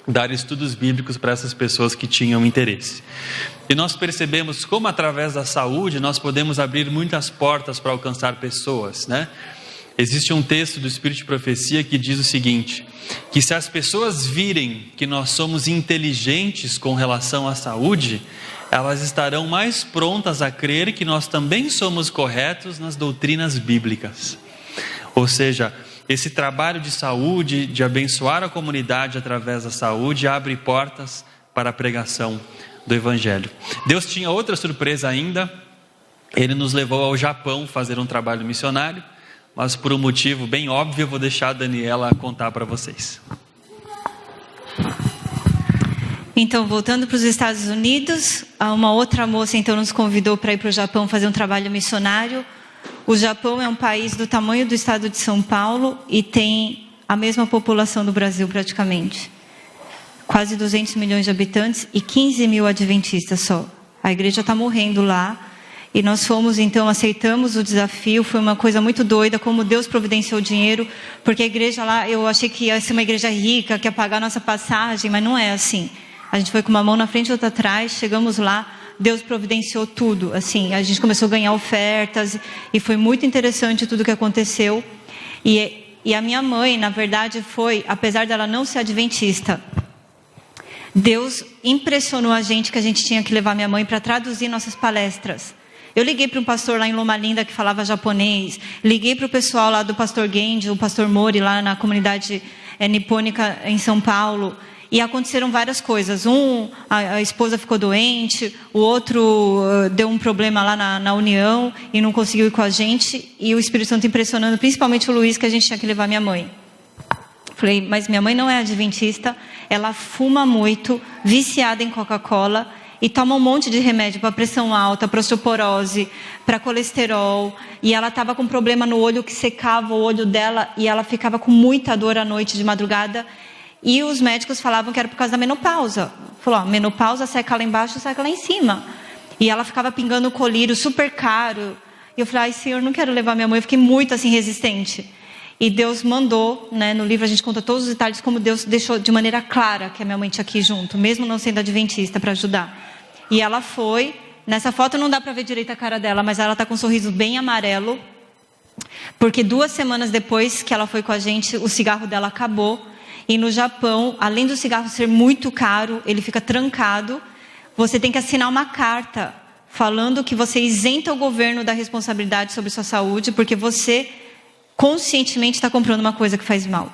B: dar estudos bíblicos para essas pessoas que tinham interesse. E nós percebemos como através da saúde nós podemos abrir muitas portas para alcançar pessoas, né? Existe um texto do Espírito de Profecia que diz o seguinte, que se as pessoas virem que nós somos inteligentes com relação à saúde, elas estarão mais prontas a crer que nós também somos corretos nas doutrinas bíblicas. Ou seja, esse trabalho de saúde, de abençoar a comunidade através da saúde, abre portas para a pregação do Evangelho. Deus tinha outra surpresa ainda. Ele nos levou ao Japão fazer um trabalho missionário, mas por um motivo bem óbvio, eu vou deixar a Daniela contar para vocês.
C: Então, voltando para os Estados Unidos, uma outra moça então nos convidou para ir para o Japão fazer um trabalho missionário. O Japão é um país do tamanho do estado de São Paulo e tem a mesma população do Brasil praticamente. Quase 200 milhões de habitantes e 15 mil adventistas só. A igreja está morrendo lá. E nós fomos, então, aceitamos o desafio, foi uma coisa muito doida, como Deus providenciou dinheiro, porque a igreja lá, eu achei que ia ser uma igreja rica, que ia pagar a nossa passagem, mas não é assim. A gente foi com uma mão na frente e outra atrás, chegamos lá, Deus providenciou tudo, assim, a gente começou a ganhar ofertas, e foi muito interessante tudo que aconteceu. E a minha mãe, na verdade, foi, apesar dela não ser adventista, Deus impressionou a gente que a gente tinha que levar minha mãe para traduzir nossas palestras. Eu liguei para um pastor lá em Loma Linda que falava japonês, liguei para o pessoal lá do pastor Genji, o pastor Mori, lá na comunidade nipônica em São Paulo, e aconteceram várias coisas. A esposa ficou doente, o outro deu um problema lá na União e não conseguiu ir com a gente, e o Espírito Santo impressionando, principalmente o Luiz, que a gente tinha que levar minha mãe. Falei, mas minha mãe não é adventista, ela fuma muito, viciada em Coca-Cola, e toma um monte de remédio para pressão alta, para osteoporose, para colesterol. E ela estava com um problema no olho que secava o olho dela e ela ficava com muita dor à noite, de madrugada. E os médicos falavam que era por causa da menopausa. Falou, menopausa seca lá embaixo, seca lá em cima. E ela ficava pingando colírio super caro. E eu falei, Senhor, não quero levar minha mãe. Eu fiquei muito assim resistente. E Deus mandou, né, no livro a gente conta todos os detalhes, como Deus deixou de maneira clara que a minha mãe tinha que ir junto, mesmo não sendo adventista, para ajudar. E ela foi, nessa foto não dá para ver direito a cara dela, mas ela está com um sorriso bem amarelo, porque 2 semanas depois que ela foi com a gente, o cigarro dela acabou. E no Japão, além do cigarro ser muito caro, ele fica trancado, você tem que assinar uma carta falando que você isenta o governo da responsabilidade sobre sua saúde, porque você conscientemente está comprando uma coisa que faz mal.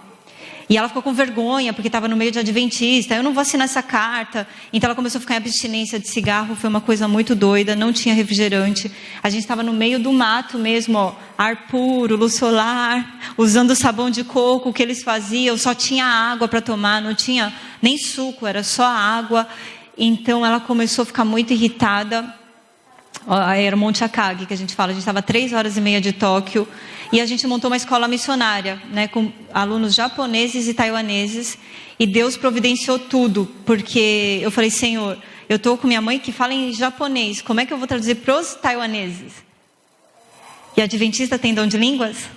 C: E ela ficou com vergonha, porque estava no meio de adventista. Eu não vou assinar essa carta. Então ela começou a ficar em abstinência de cigarro. Foi uma coisa muito doida, não tinha refrigerante. A gente estava no meio do mato mesmo, ó, ar puro, luz solar, usando o sabão de coco que eles faziam. Só tinha água para tomar, não tinha nem suco, era só água. Então ela começou a ficar muito irritada. Era o Monte Akagi que a gente fala. A gente estava 3 horas e meia de Tóquio. E a gente montou uma escola missionária, né, com alunos japoneses e taiwaneses. E Deus providenciou tudo, porque eu falei, Senhor, eu estou com minha mãe que fala em japonês. Como é que eu vou traduzir para os taiwaneses? E a adventista tem dom de línguas?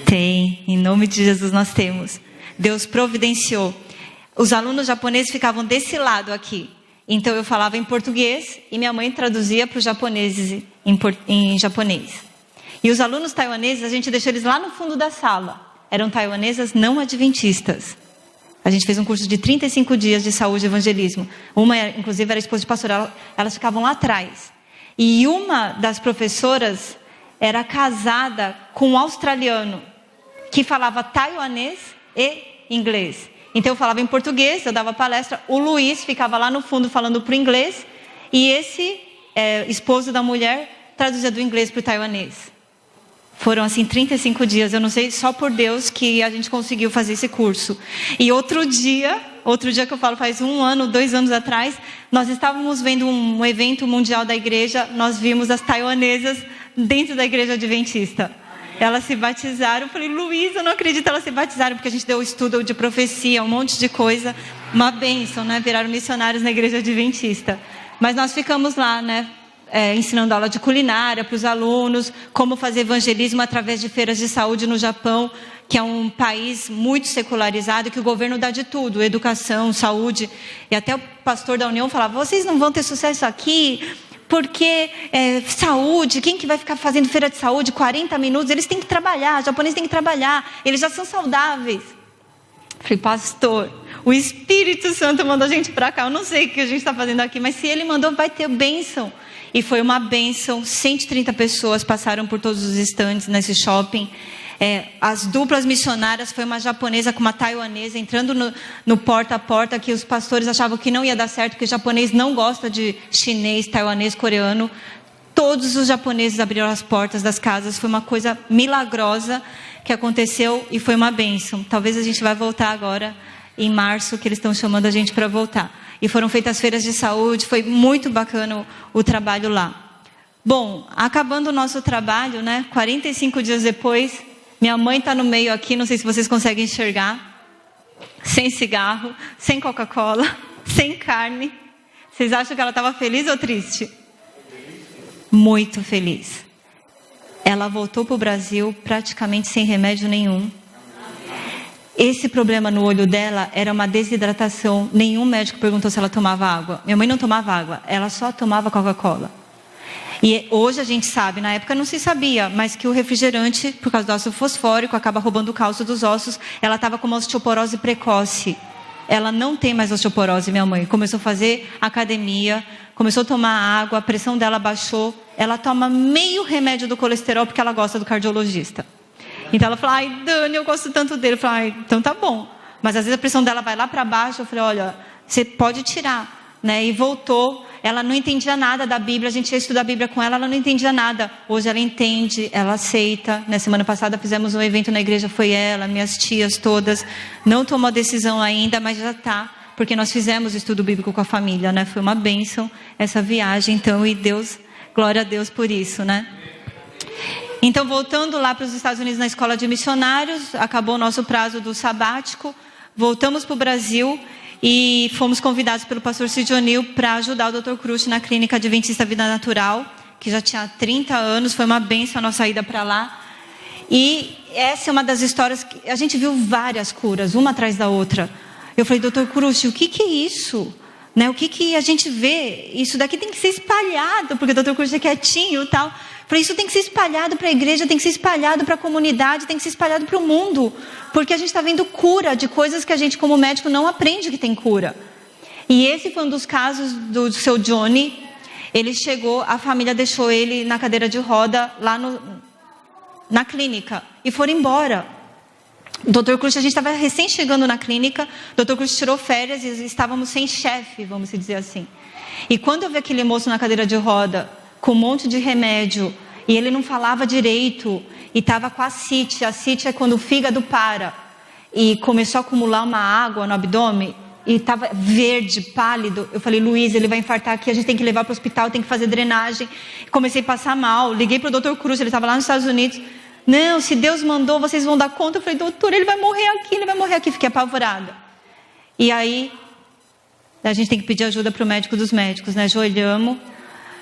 C: Tem, em nome de Jesus nós temos. Deus providenciou. Os alunos japoneses ficavam desse lado aqui. Então eu falava em português e minha mãe traduzia para os japoneses em japonês. E os alunos taiwaneses, a gente deixou eles lá no fundo da sala. Eram taiwanesas não adventistas. A gente fez um curso de 35 dias de saúde e evangelismo. Uma, inclusive, era esposa de pastor. Elas ficavam lá atrás. E uma das professoras era casada com um australiano que falava taiwanês e inglês. Então eu falava em português, eu dava palestra. O Luiz ficava lá no fundo falando para o inglês. E esse esposo da mulher traduzia do inglês para o taiwanês. Foram assim 35 dias, eu não sei, só por Deus que a gente conseguiu fazer esse curso. E outro dia que eu falo, faz 1 ano, 2 anos atrás, nós estávamos vendo um evento mundial da igreja, nós vimos as taiwanesas dentro da igreja adventista. Elas se batizaram, eu falei, Luísa, eu não acredito, elas se batizaram, porque a gente deu estudo de profecia, um monte de coisa, uma bênção, né? Viraram missionários na igreja adventista. Mas nós ficamos lá, né? Ensinando aula de culinária para os alunos, como fazer evangelismo através de feiras de saúde no Japão, que é um país muito secularizado, que o governo dá de tudo, educação, saúde. E até o pastor da União falava, vocês não vão ter sucesso aqui, porque saúde, quem que vai ficar fazendo feira de saúde 40 minutos? Eles têm que trabalhar, os japoneses têm que trabalhar, eles já são saudáveis. Falei, pastor, o Espírito Santo mandou a gente para cá, eu não sei o que a gente está fazendo aqui, mas se ele mandou, vai ter bênção. E foi uma bênção, 130 pessoas passaram por todos os estandes nesse shopping. As duplas missionárias, foi uma japonesa com uma taiwanesa, entrando no porta a porta, que os pastores achavam que não ia dar certo, porque o japonês não gosta de chinês, taiwanês, coreano. Todos os japoneses abriram as portas das casas, foi uma coisa milagrosa que aconteceu e foi uma bênção. Talvez a gente vai voltar agora, em março, que eles estão chamando a gente para voltar. E foram feitas feiras de saúde, foi muito bacana o trabalho lá. Bom, acabando o nosso trabalho, né? 45 dias depois, minha mãe está no meio aqui, não sei se vocês conseguem enxergar. Sem cigarro, sem Coca-Cola, sem carne. Vocês acham que ela estava feliz ou triste? Muito feliz. Ela voltou para o Brasil praticamente sem remédio nenhum. Esse problema no olho dela era uma desidratação. Nenhum médico perguntou se ela tomava água. Minha mãe não tomava água, ela só tomava Coca-Cola. E hoje a gente sabe, na época não se sabia, mas que o refrigerante, por causa do ácido fosfórico, acaba roubando o cálcio dos ossos. Ela estava com uma osteoporose precoce. Ela não tem mais osteoporose, minha mãe. Começou a fazer academia, começou a tomar água, a pressão dela baixou. Ela toma meio remédio do colesterol porque ela gosta do cardiologista. Então ela falou, ai Dani, eu gosto tanto dele. Eu falei, então tá bom. Mas às vezes a pressão dela vai lá para baixo. Eu falei, olha, você pode tirar, né? E voltou. Ela não entendia nada da Bíblia. A gente ia estudar a Bíblia com ela não entendia nada. Hoje ela entende, ela aceita. Na semana passada fizemos um evento na igreja, foi ela, minhas tias todas. Não tomou decisão ainda, mas já tá. Porque nós fizemos estudo bíblico com a família, né? Foi uma bênção essa viagem, então, e Deus, glória a Deus por isso, né? Então, voltando lá para os Estados Unidos na escola de missionários, acabou o nosso prazo do sabático, voltamos para o Brasil e fomos convidados pelo pastor Cid O'Neill para ajudar o Dr. Crush na clínica Adventista Vida Natural, que já tinha 30 anos, foi uma bênção a nossa ida para lá. E essa é uma das histórias que a gente viu várias curas, uma atrás da outra. Eu falei, Dr. Crush, o que é isso? Né? O que a gente vê? Isso daqui tem que ser espalhado, porque o Dr. Crush é quietinho e tal. Falei, isso tem que ser espalhado para a igreja, tem que ser espalhado para a comunidade, tem que ser espalhado para o mundo. Porque a gente está vendo cura de coisas que a gente, como médico, não aprende que tem cura. E esse foi um dos casos do seu Johnny. Ele chegou, a família deixou ele na cadeira de roda lá na clínica e foram embora. O Dr. Cruz, a gente estava recém chegando na clínica, o Dr. Cruz tirou férias e estávamos sem chefe, vamos dizer assim. E quando eu vi aquele moço na cadeira de roda, com um monte de remédio, e ele não falava direito, e estava com ascite. Ascite é quando o fígado para, e começou a acumular uma água no abdômen, e estava verde, pálido. Eu falei, Luiz, ele vai infartar aqui, a gente tem que levar para o hospital, tem que fazer drenagem. Comecei a passar mal, liguei para o Dr. Cruz, ele estava lá nos Estados Unidos. Não, se Deus mandou, vocês vão dar conta. Eu falei, doutor, ele vai morrer aqui. Fiquei apavorada. E aí, a gente tem que pedir ajuda para o médico dos médicos, né? Ajoelhamos,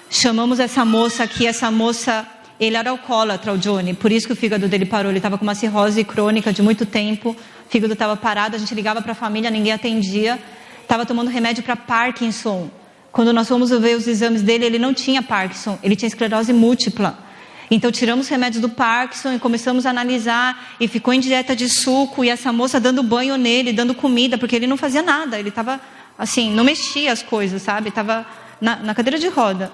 C: chamamos essa moça aqui. Essa moça, ele era alcoólatra, o Johnny, por isso que o fígado dele parou. Ele estava com uma cirrose crônica de muito tempo, o fígado estava parado, a gente ligava para a família, ninguém atendia. Estava tomando remédio para Parkinson. Quando nós fomos ver os exames dele, ele não tinha Parkinson, ele tinha esclerose múltipla. Então tiramos remédios do Parkinson e começamos a analisar, e ficou em dieta de suco, e essa moça dando banho nele, dando comida, porque ele não fazia nada, ele estava assim, não mexia as coisas, sabe, estava na cadeira de roda.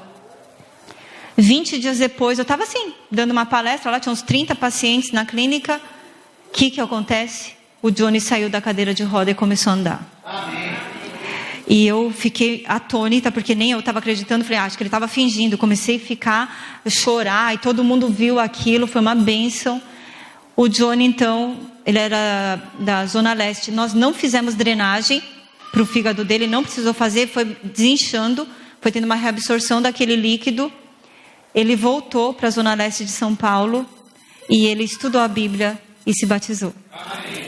C: 20 dias depois, eu estava assim, dando uma palestra, lá tinha uns 30 pacientes na clínica. O que acontece? O Johnny saiu da cadeira de roda e começou a andar. Amém. E eu fiquei atônita, porque nem eu estava acreditando. Falei, acho que ele estava fingindo. Comecei a chorar, e todo mundo viu aquilo, foi uma bênção. O Johnny, então, ele era da Zona Leste. Nós não fizemos drenagem para o fígado dele, não precisou fazer, foi desinchando, foi tendo uma reabsorção daquele líquido. Ele voltou para a Zona Leste de São Paulo, e ele estudou a Bíblia e se batizou. Amém.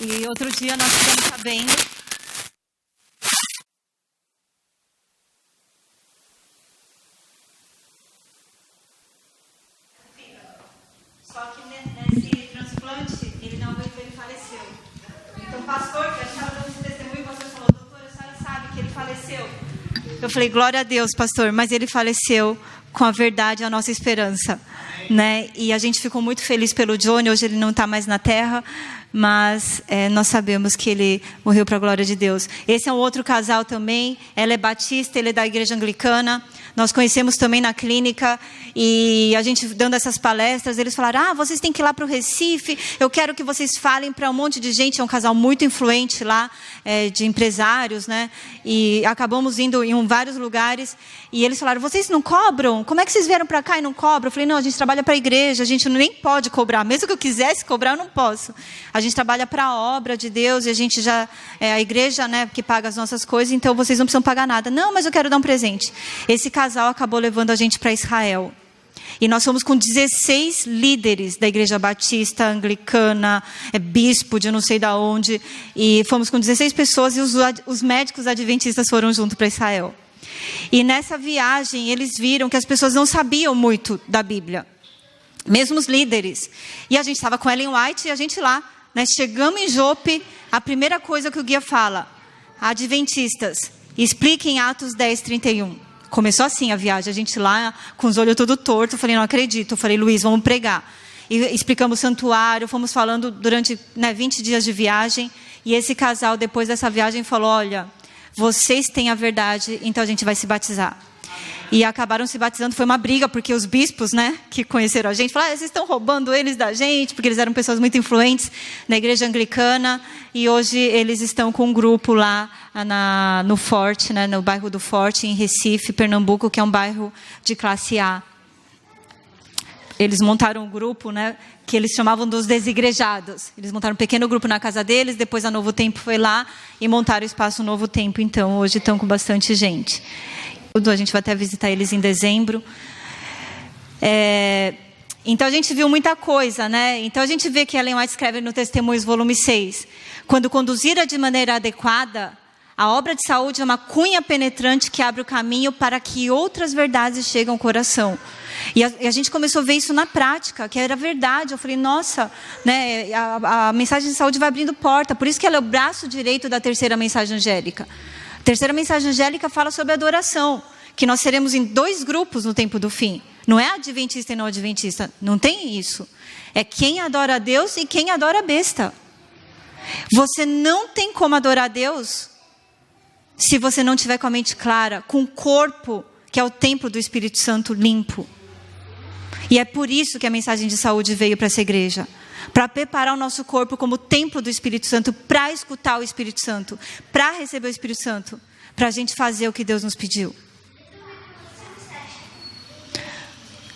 C: E outro dia nós ficamos sabendo... Só que nesse transplante, ele não aguentou, ele faleceu. Então o pastor, que estava dando esse testemunho, o pastor falou, doutora, a senhora sabe que ele faleceu? Eu falei, glória a Deus, pastor, mas ele faleceu com a verdade, a nossa esperança. Né? E a gente ficou muito feliz pelo Johnny. Hoje ele não está mais na terra, mas nós sabemos que ele morreu para a glória de Deus. Esse é um outro casal também. Ela é batista, ele é da igreja anglicana. Nós conhecemos também na clínica, e a gente dando essas palestras, eles falaram, vocês têm que ir lá para o Recife, eu quero que vocês falem para um monte de gente. É um casal muito influente lá, de empresários, né? E acabamos indo em vários lugares, e eles falaram, vocês não cobram? Como é que vocês vieram para cá e não cobram? Eu falei, não, a gente trabalha para a igreja, a gente nem pode cobrar, mesmo que eu quisesse cobrar, eu não posso. A gente trabalha para a obra de Deus, e a gente já, a igreja, né, que paga as nossas coisas, então vocês não precisam pagar nada. Não, mas eu quero dar um presente. Esse casal acabou levando a gente para Israel. E nós fomos com 16 líderes da igreja batista, anglicana, bispo de não sei de onde. E fomos com 16 pessoas, e os médicos adventistas foram junto para Israel. E nessa viagem eles viram que as pessoas não sabiam muito da Bíblia. Mesmo os líderes. E a gente estava com Ellen White, e a gente lá, né, chegamos em Jope, a primeira coisa que o guia fala, adventistas, expliquem Atos 10:31. Começou assim a viagem, a gente lá com os olhos tudo torto. Eu falei, não acredito. Eu falei, Luiz, vamos pregar. E explicamos o santuário, fomos falando durante 20 dias de viagem. E esse casal, depois dessa viagem, falou, olha, vocês têm a verdade, então a gente vai se batizar. E acabaram se batizando. Foi uma briga, porque os bispos, né, que conheceram a gente, falaram, vocês estão roubando eles da gente, porque eles eram pessoas muito influentes na igreja anglicana. E hoje eles estão com um grupo lá no Forte, né, no bairro do Forte, em Recife, Pernambuco, que é um bairro de classe A. Eles montaram um grupo, né, que eles chamavam dos desigrejados. Eles montaram um pequeno grupo na casa deles, depois a Novo Tempo foi lá e montaram o espaço Novo Tempo. Então, hoje estão com bastante gente. A gente vai até visitar eles em dezembro. Então a gente viu muita coisa, né? Então a gente vê que Ellen White escreve no Testemunhos, volume 6. Quando conduzida de maneira adequada, a obra de saúde é uma cunha penetrante que abre o caminho para que outras verdades cheguem ao coração. E a gente começou a ver isso na prática, que era verdade. Eu falei, nossa, né, a mensagem de saúde vai abrindo porta. Por isso que ela é o braço direito da terceira mensagem angélica. A terceira mensagem angélica fala sobre adoração, que nós seremos em 2 grupos no tempo do fim. Não é adventista e não adventista, não tem isso. É quem adora a Deus e quem adora a besta. Você não tem como adorar a Deus se você não tiver com a mente clara, com o corpo, que é o templo do Espírito Santo, limpo. E é por isso que a mensagem de saúde veio para essa igreja. Para preparar o nosso corpo como templo do Espírito Santo, para escutar o Espírito Santo, para receber o Espírito Santo, para a gente fazer o que Deus nos pediu.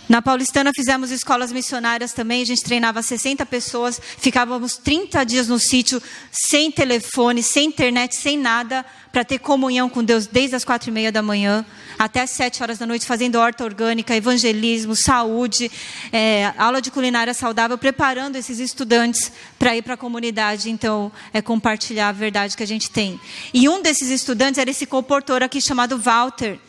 C: Na Paulistana fizemos escolas missionárias também, a gente treinava 60 pessoas, ficávamos 30 dias no sítio, sem telefone, sem internet, sem nada, para ter comunhão com Deus desde as 4:30 da manhã até as 7 horas da noite, fazendo horta orgânica, evangelismo, saúde, aula de culinária saudável, preparando esses estudantes para ir para a comunidade, então, compartilhar a verdade que a gente tem. E um desses estudantes era esse comportor aqui chamado Walter,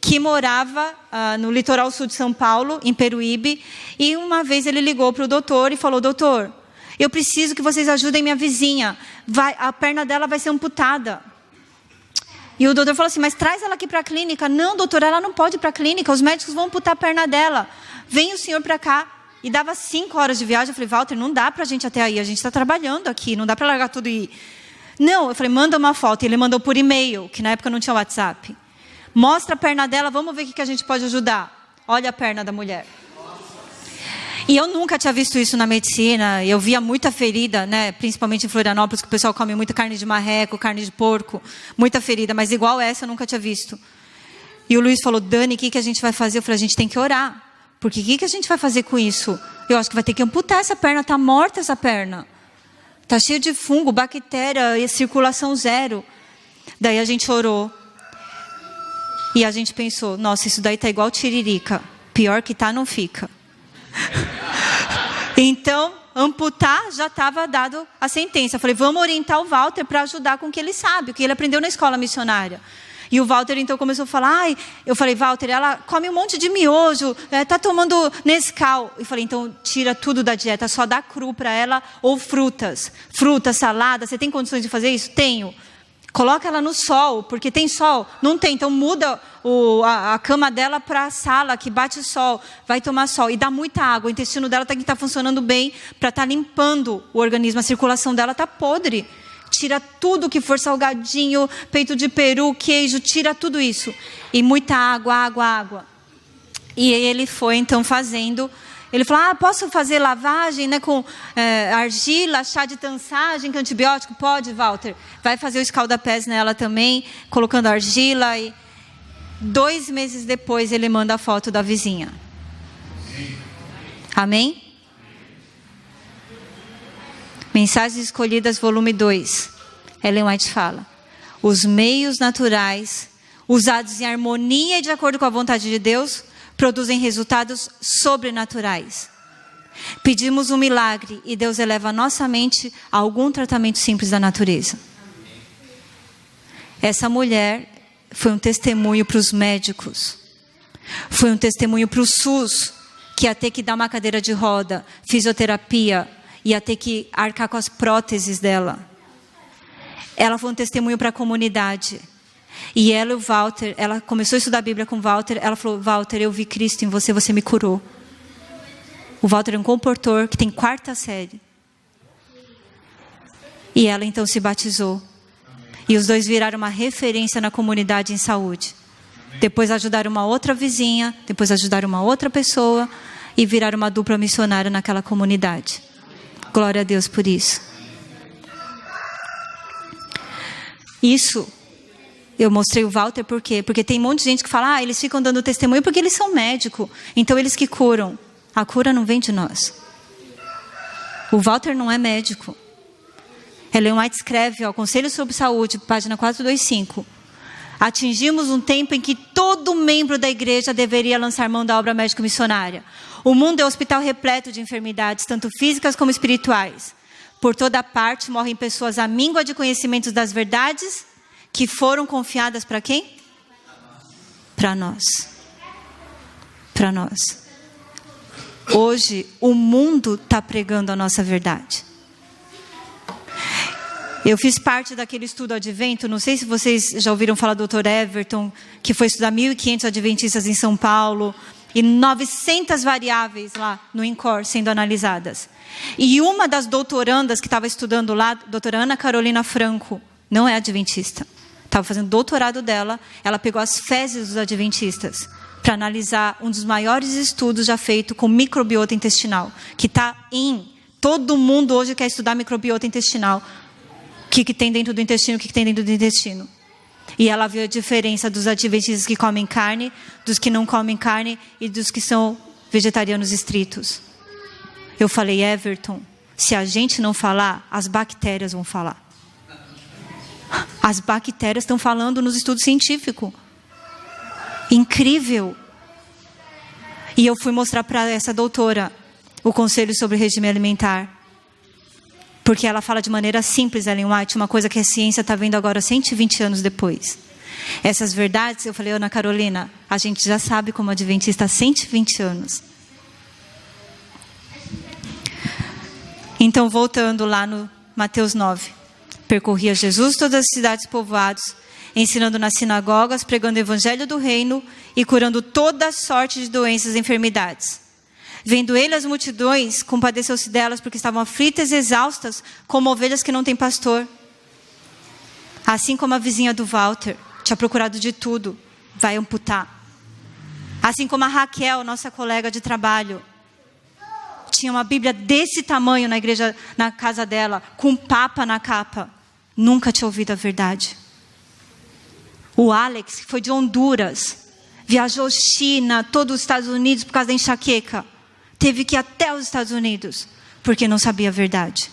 C: que morava no litoral sul de São Paulo, em Peruíbe, e uma vez ele ligou para o doutor e falou, doutor, eu preciso que vocês ajudem minha vizinha, a perna dela vai ser amputada. E o doutor falou assim, mas traz ela aqui para a clínica. Não, doutor, ela não pode ir para a clínica, os médicos vão amputar a perna dela. Vem o senhor para cá. E dava 5 horas de viagem. Eu falei, Walter, não dá para a gente até aí, a gente está trabalhando aqui, não dá para largar tudo e ir. Não, eu falei, manda uma foto. E ele mandou por e-mail, que na época não tinha WhatsApp. Mostra a perna dela, vamos ver o que a gente pode ajudar. Olha a perna da mulher. E eu nunca tinha visto isso na medicina. Eu via muita ferida, né? Principalmente em Florianópolis, que o pessoal come muita carne de marreco, carne de porco. Muita ferida, mas igual essa eu nunca tinha visto. E o Luiz falou, Dani, o que a gente vai fazer? Eu falei, a gente tem que orar. Porque o que a gente vai fazer com isso? Eu acho que vai ter que amputar essa perna, está morta essa perna. Está cheia de fungo, bactéria e circulação zero. Daí a gente orou. E a gente pensou, nossa, isso daí está igual tiririca. Pior que tá, não fica. Então, amputar já estava dado a sentença. Eu falei, vamos orientar o Walter para ajudar com o que ele sabe, o que ele aprendeu na escola missionária. E o Walter então começou a falar, eu falei, Walter, ela come um monte de miojo, está tomando Nescau. Eu falei, então tira tudo da dieta, só dá cru para ela ou frutas. Frutas, salada, você tem condições de fazer isso? Tenho. Coloca ela no sol, porque tem sol. Não tem, então muda a cama dela para a sala, que bate sol. Vai tomar sol e dá muita água. O intestino dela tem que estar funcionando bem para estar limpando o organismo. A circulação dela está podre. Tira tudo que for salgadinho, peito de peru, queijo, tira tudo isso. E muita água, água, água. E ele foi então fazendo... Ele falou, posso fazer lavagem, né, com argila, chá de tansagem, com antibiótico? Pode, Walter. Vai fazer o escaldapés nela também, colocando argila. E 2 meses depois, ele manda a foto da vizinha. Amém? Mensagens Escolhidas, volume 2. Ellen White fala, os meios naturais, usados em harmonia e de acordo com a vontade de Deus, produzem resultados sobrenaturais. Pedimos um milagre e Deus eleva a nossa mente a algum tratamento simples da natureza. Essa mulher foi um testemunho para os médicos. Foi um testemunho para o SUS, que ia ter que dar uma cadeira de roda, fisioterapia, ia ter que arcar com as próteses dela. Ela foi um testemunho para a comunidade. E ela e o Walter, ela começou a estudar a Bíblia com o Walter, ela falou, Walter, eu vi Cristo em você, você me curou. O Walter é um comportor que tem 4ª série. E ela então se batizou. E os dois viraram uma referência na comunidade em saúde. Depois ajudaram uma outra vizinha, depois ajudaram uma outra pessoa e viraram uma dupla missionária naquela comunidade. Glória a Deus por isso. Isso... Eu mostrei o Walter por quê? Porque tem um monte de gente que fala, eles ficam dando testemunho porque eles são médicos. Então eles que curam. A cura não vem de nós. O Walter não é médico. Ellen White escreve, Conselho sobre Saúde, página 425. Atingimos um tempo em que todo membro da igreja deveria lançar mão da obra médico-missionária. O mundo é um hospital repleto de enfermidades, tanto físicas como espirituais. Por toda parte morrem pessoas à míngua de conhecimentos das verdades que foram confiadas para quem? Para nós. Para nós. Hoje, o mundo está pregando a nossa verdade. Eu fiz parte daquele estudo advento, não sei se vocês já ouviram falar do Dr. Everton, que foi estudar 1.500 adventistas em São Paulo, e 900 variáveis lá no INCOR sendo analisadas. E uma das doutorandas que estava estudando lá, doutora Ana Carolina Franco, não é adventista. Estava fazendo doutorado dela, ela pegou as fezes dos adventistas para analisar um dos maiores estudos já feito com microbiota intestinal, que está todo mundo hoje quer estudar microbiota intestinal. O que tem dentro do intestino, o que tem dentro do intestino. E ela viu a diferença dos adventistas que comem carne, dos que não comem carne e dos que são vegetarianos estritos. Eu falei, Everton, se a gente não falar, as bactérias vão falar. As bactérias estão falando nos estudos científicos. Incrível. E eu fui mostrar para essa doutora o conselho sobre regime alimentar. Porque ela fala de maneira simples, Ellen White, uma coisa que a ciência está vendo agora 120 anos depois. Essas verdades, eu falei, Ana Carolina, a gente já sabe como adventista há 120 anos. Então, voltando lá no Mateus 9. Percorria Jesus todas as cidades e povoados, ensinando nas sinagogas, pregando o evangelho do reino e curando toda sorte de doenças e enfermidades. Vendo ele as multidões, compadeceu-se delas porque estavam aflitas e exaustas, como ovelhas que não têm pastor. Assim como a vizinha do Walter tinha procurado de tudo, vai amputar. Assim como a Raquel, nossa colega de trabalho, tinha uma Bíblia desse tamanho na igreja, na casa dela, com papa na capa. Nunca tinha ouvido a verdade. O Alex, que foi de Honduras, viajou China, todos os Estados Unidos por causa da enxaqueca. Teve que ir até os Estados Unidos, porque não sabia a verdade.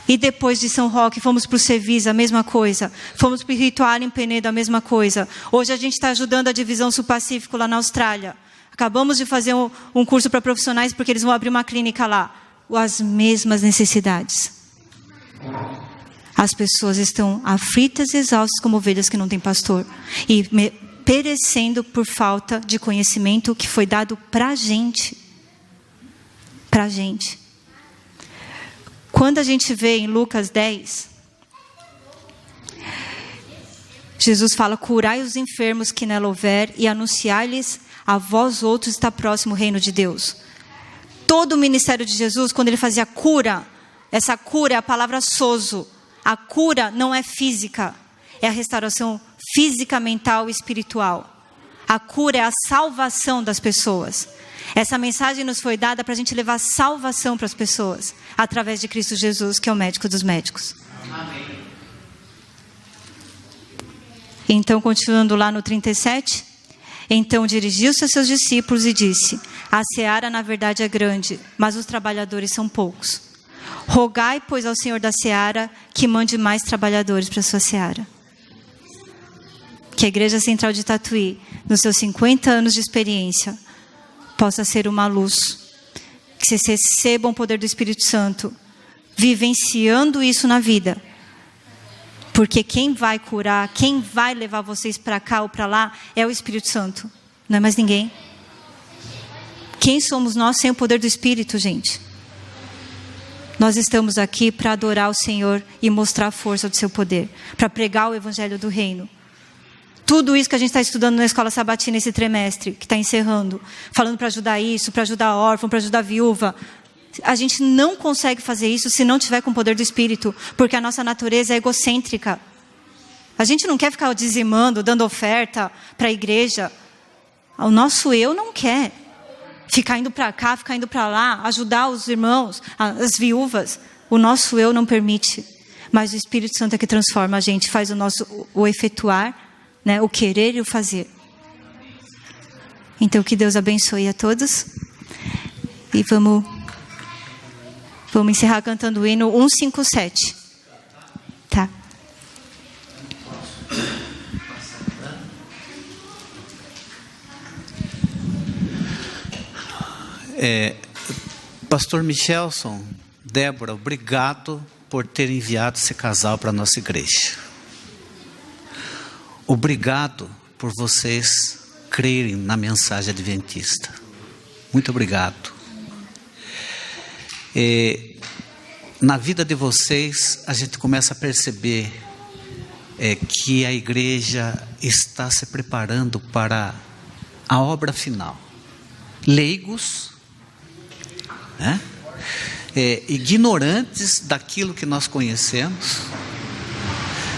C: E depois de São Roque, fomos para o Cevis, a mesma coisa. Fomos para o Ritual em Penedo, a mesma coisa. Hoje a gente está ajudando a divisão Sul-Pacífico lá na Austrália. Acabamos de fazer um curso para profissionais, porque eles vão abrir uma clínica lá. As mesmas necessidades. As pessoas estão aflitas e exaustas como ovelhas que não têm pastor. E perecendo por falta de conhecimento que foi dado para a gente. Para a gente. Quando a gente vê em Lucas 10, Jesus fala: curai os enfermos que nela houver e anunciai-lhes a vós outros está próximo o reino de Deus. Todo o ministério de Jesus, quando ele fazia cura, essa cura é a palavra sozo. A cura não é física, é a restauração física, mental e espiritual. A cura é a salvação das pessoas. Essa mensagem nos foi dada para a gente levar salvação para as pessoas, através de Cristo Jesus, que é o médico dos médicos. Amém. Então, continuando lá no 37, então dirigiu-se a seus discípulos e disse: a seara na verdade é grande, mas os trabalhadores são poucos. Rogai, pois, ao Senhor da seara que mande mais trabalhadores para a sua seara. Que a Igreja Central de Tatuí, nos seus 50 anos de experiência, possa ser uma luz. Que vocês recebam o poder do Espírito Santo, vivenciando isso na vida. Porque quem vai curar, quem vai levar vocês para cá ou para lá, é o Espírito Santo. Não é mais ninguém. Quem somos nós sem o poder do Espírito, gente? Nós estamos aqui para adorar o Senhor e mostrar a força do seu poder. Para pregar o Evangelho do Reino. Tudo isso que a gente está estudando na Escola Sabatina esse trimestre, que está encerrando. Falando para ajudar isso, para ajudar a órfão, para ajudar a viúva. A gente não consegue fazer isso se não tiver com o poder do Espírito. Porque a nossa natureza é egocêntrica. A gente não quer ficar dizimando, dando oferta para a igreja. O nosso eu não quer ficar indo para cá, ficar indo para lá, ajudar os irmãos, as viúvas. O nosso eu não permite. Mas o Espírito Santo é que transforma a gente, faz o efetuar, né, o querer e o fazer. Então que Deus abençoe a todos. E vamos encerrar cantando o hino 157. Tá.
D: Pastor Michelson, Débora, obrigado por ter enviado esse casal para a nossa igreja. Obrigado por vocês crerem na mensagem adventista. Muito obrigado. Na vida de vocês, a gente começa a perceber que a igreja está se preparando para a obra final. Leigos, né? Ignorantes daquilo que nós conhecemos,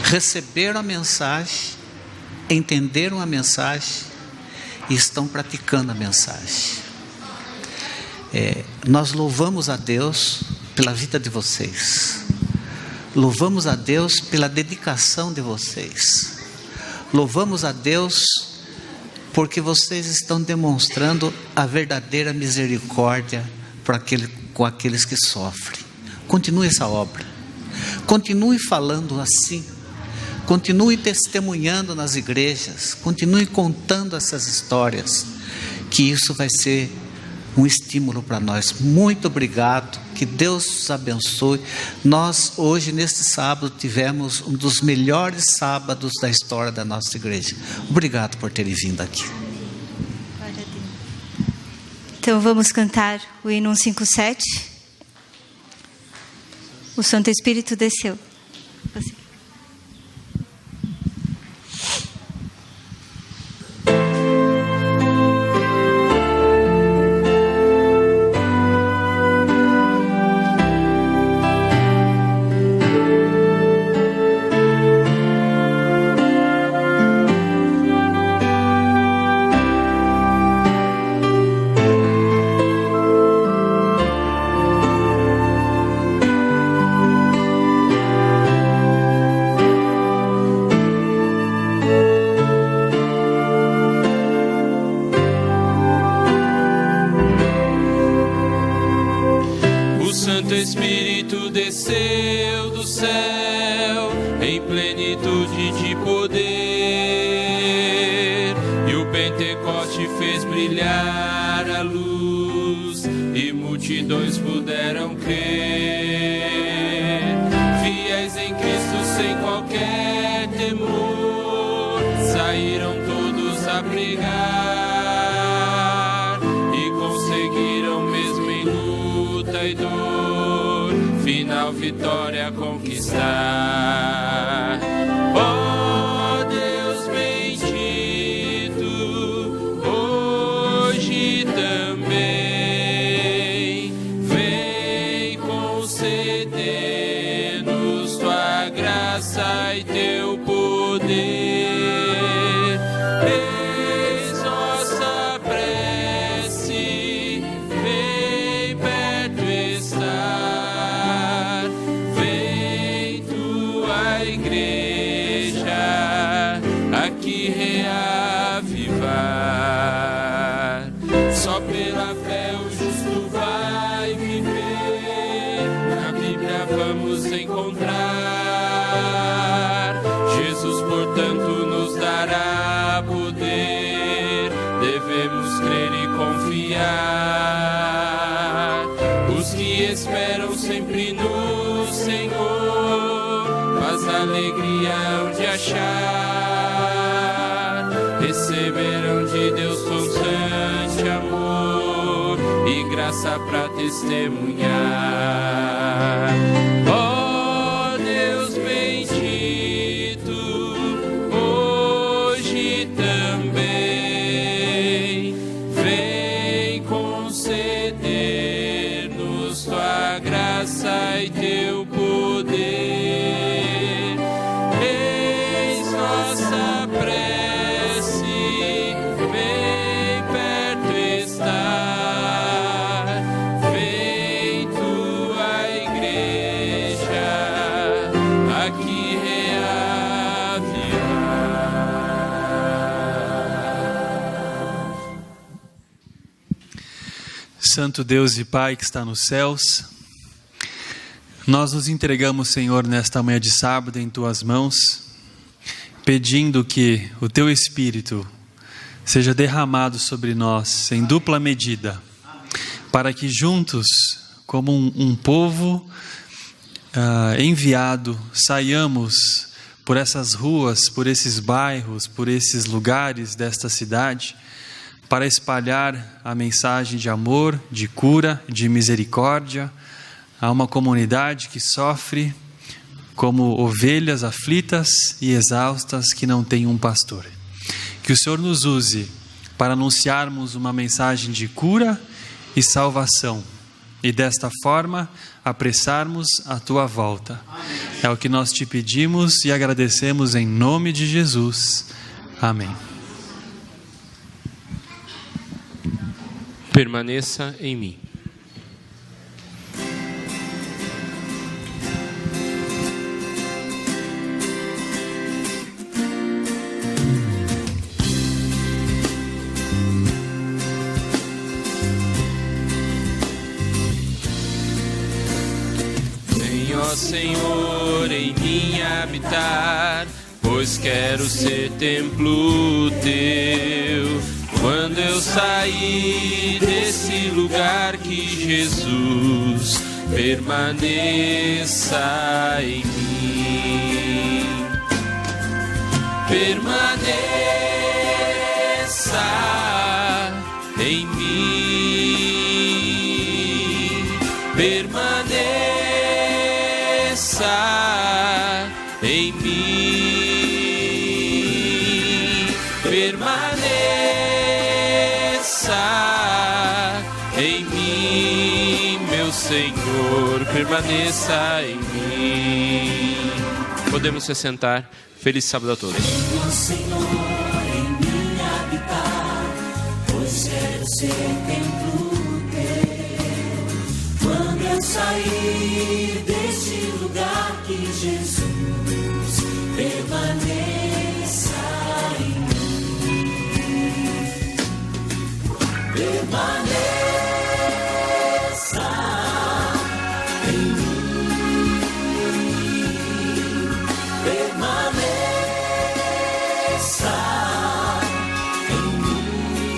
D: receberam a mensagem, entenderam a mensagem e estão praticando a mensagem. Nós louvamos a Deus pela vida de vocês, louvamos a Deus pela dedicação de vocês, louvamos a Deus porque vocês estão demonstrando a verdadeira misericórdia com aqueles que sofrem. Continue essa obra, continue falando assim, continue testemunhando nas igrejas, continue contando essas histórias, que isso vai ser um estímulo para nós. Muito obrigado, que Deus os abençoe. Nós hoje, neste sábado, tivemos um dos melhores sábados da história da nossa igreja. Obrigado por terem vindo aqui.
C: Então vamos cantar o hino 157. O Santo Espírito desceu. Você.
E: Santo Espírito desceu do céu em plenitude de poder, e o Pentecoste fez brilhar a luz, e multidões puderam crer. Fiéis em Cristo sem qualquer temor, saíram todos a pregar, e conseguiram mesmo em luta e dor, final vitória conquistar. Ó Deus bendito, hoje também vem conceder-nos tua graça e teu poder. Eis nossa prece, vem perto estar, vem tua igreja aqui reavivar. Só pela fé o justo vai viver, na Bíblia vamos encontrar. Jesus, portanto, nos dará poder, devemos crer e confiar. Os que esperam sempre no Senhor, paz, alegria hão de achar, receberão de Deus constante amor e graça para testemunhar. Ó Deus bendito, hoje também vem conceder-nos tua graça e teu poder. Eis nossa prece, vem perto estar, vem tua igreja aqui reavivar.
B: Santo Deus e Pai que está nos céus, nós nos entregamos, Senhor, nesta manhã de sábado em Tuas mãos, pedindo que o Teu Espírito seja derramado sobre nós em dupla medida, para que juntos, como um povo enviado, saiamos por essas ruas, por esses bairros, por esses lugares desta cidade, para espalhar a mensagem de amor, de cura, de misericórdia a uma comunidade que sofre como ovelhas aflitas e exaustas que não têm um pastor. Que o Senhor nos use para anunciarmos uma mensagem de cura e salvação, e desta forma apressarmos a Tua volta. É o que nós te pedimos e agradecemos em nome de Jesus. Amém.
E: Permaneça em mim. Ó Senhor, em mim habitar, pois quero ser templo Teu. Quando eu sair desse lugar, que Jesus permaneça em mim. Permaneça em mim. Permaneça em mim, permaneça em mim, meu Senhor, permaneça em mim. Podemos se sentar. Feliz sábado a todos.
F: Venha, Senhor, em mim habitar, pois quero ser templo Teu. Quando eu sair deste lugar, que Jesus permaneça em mim. Permaneça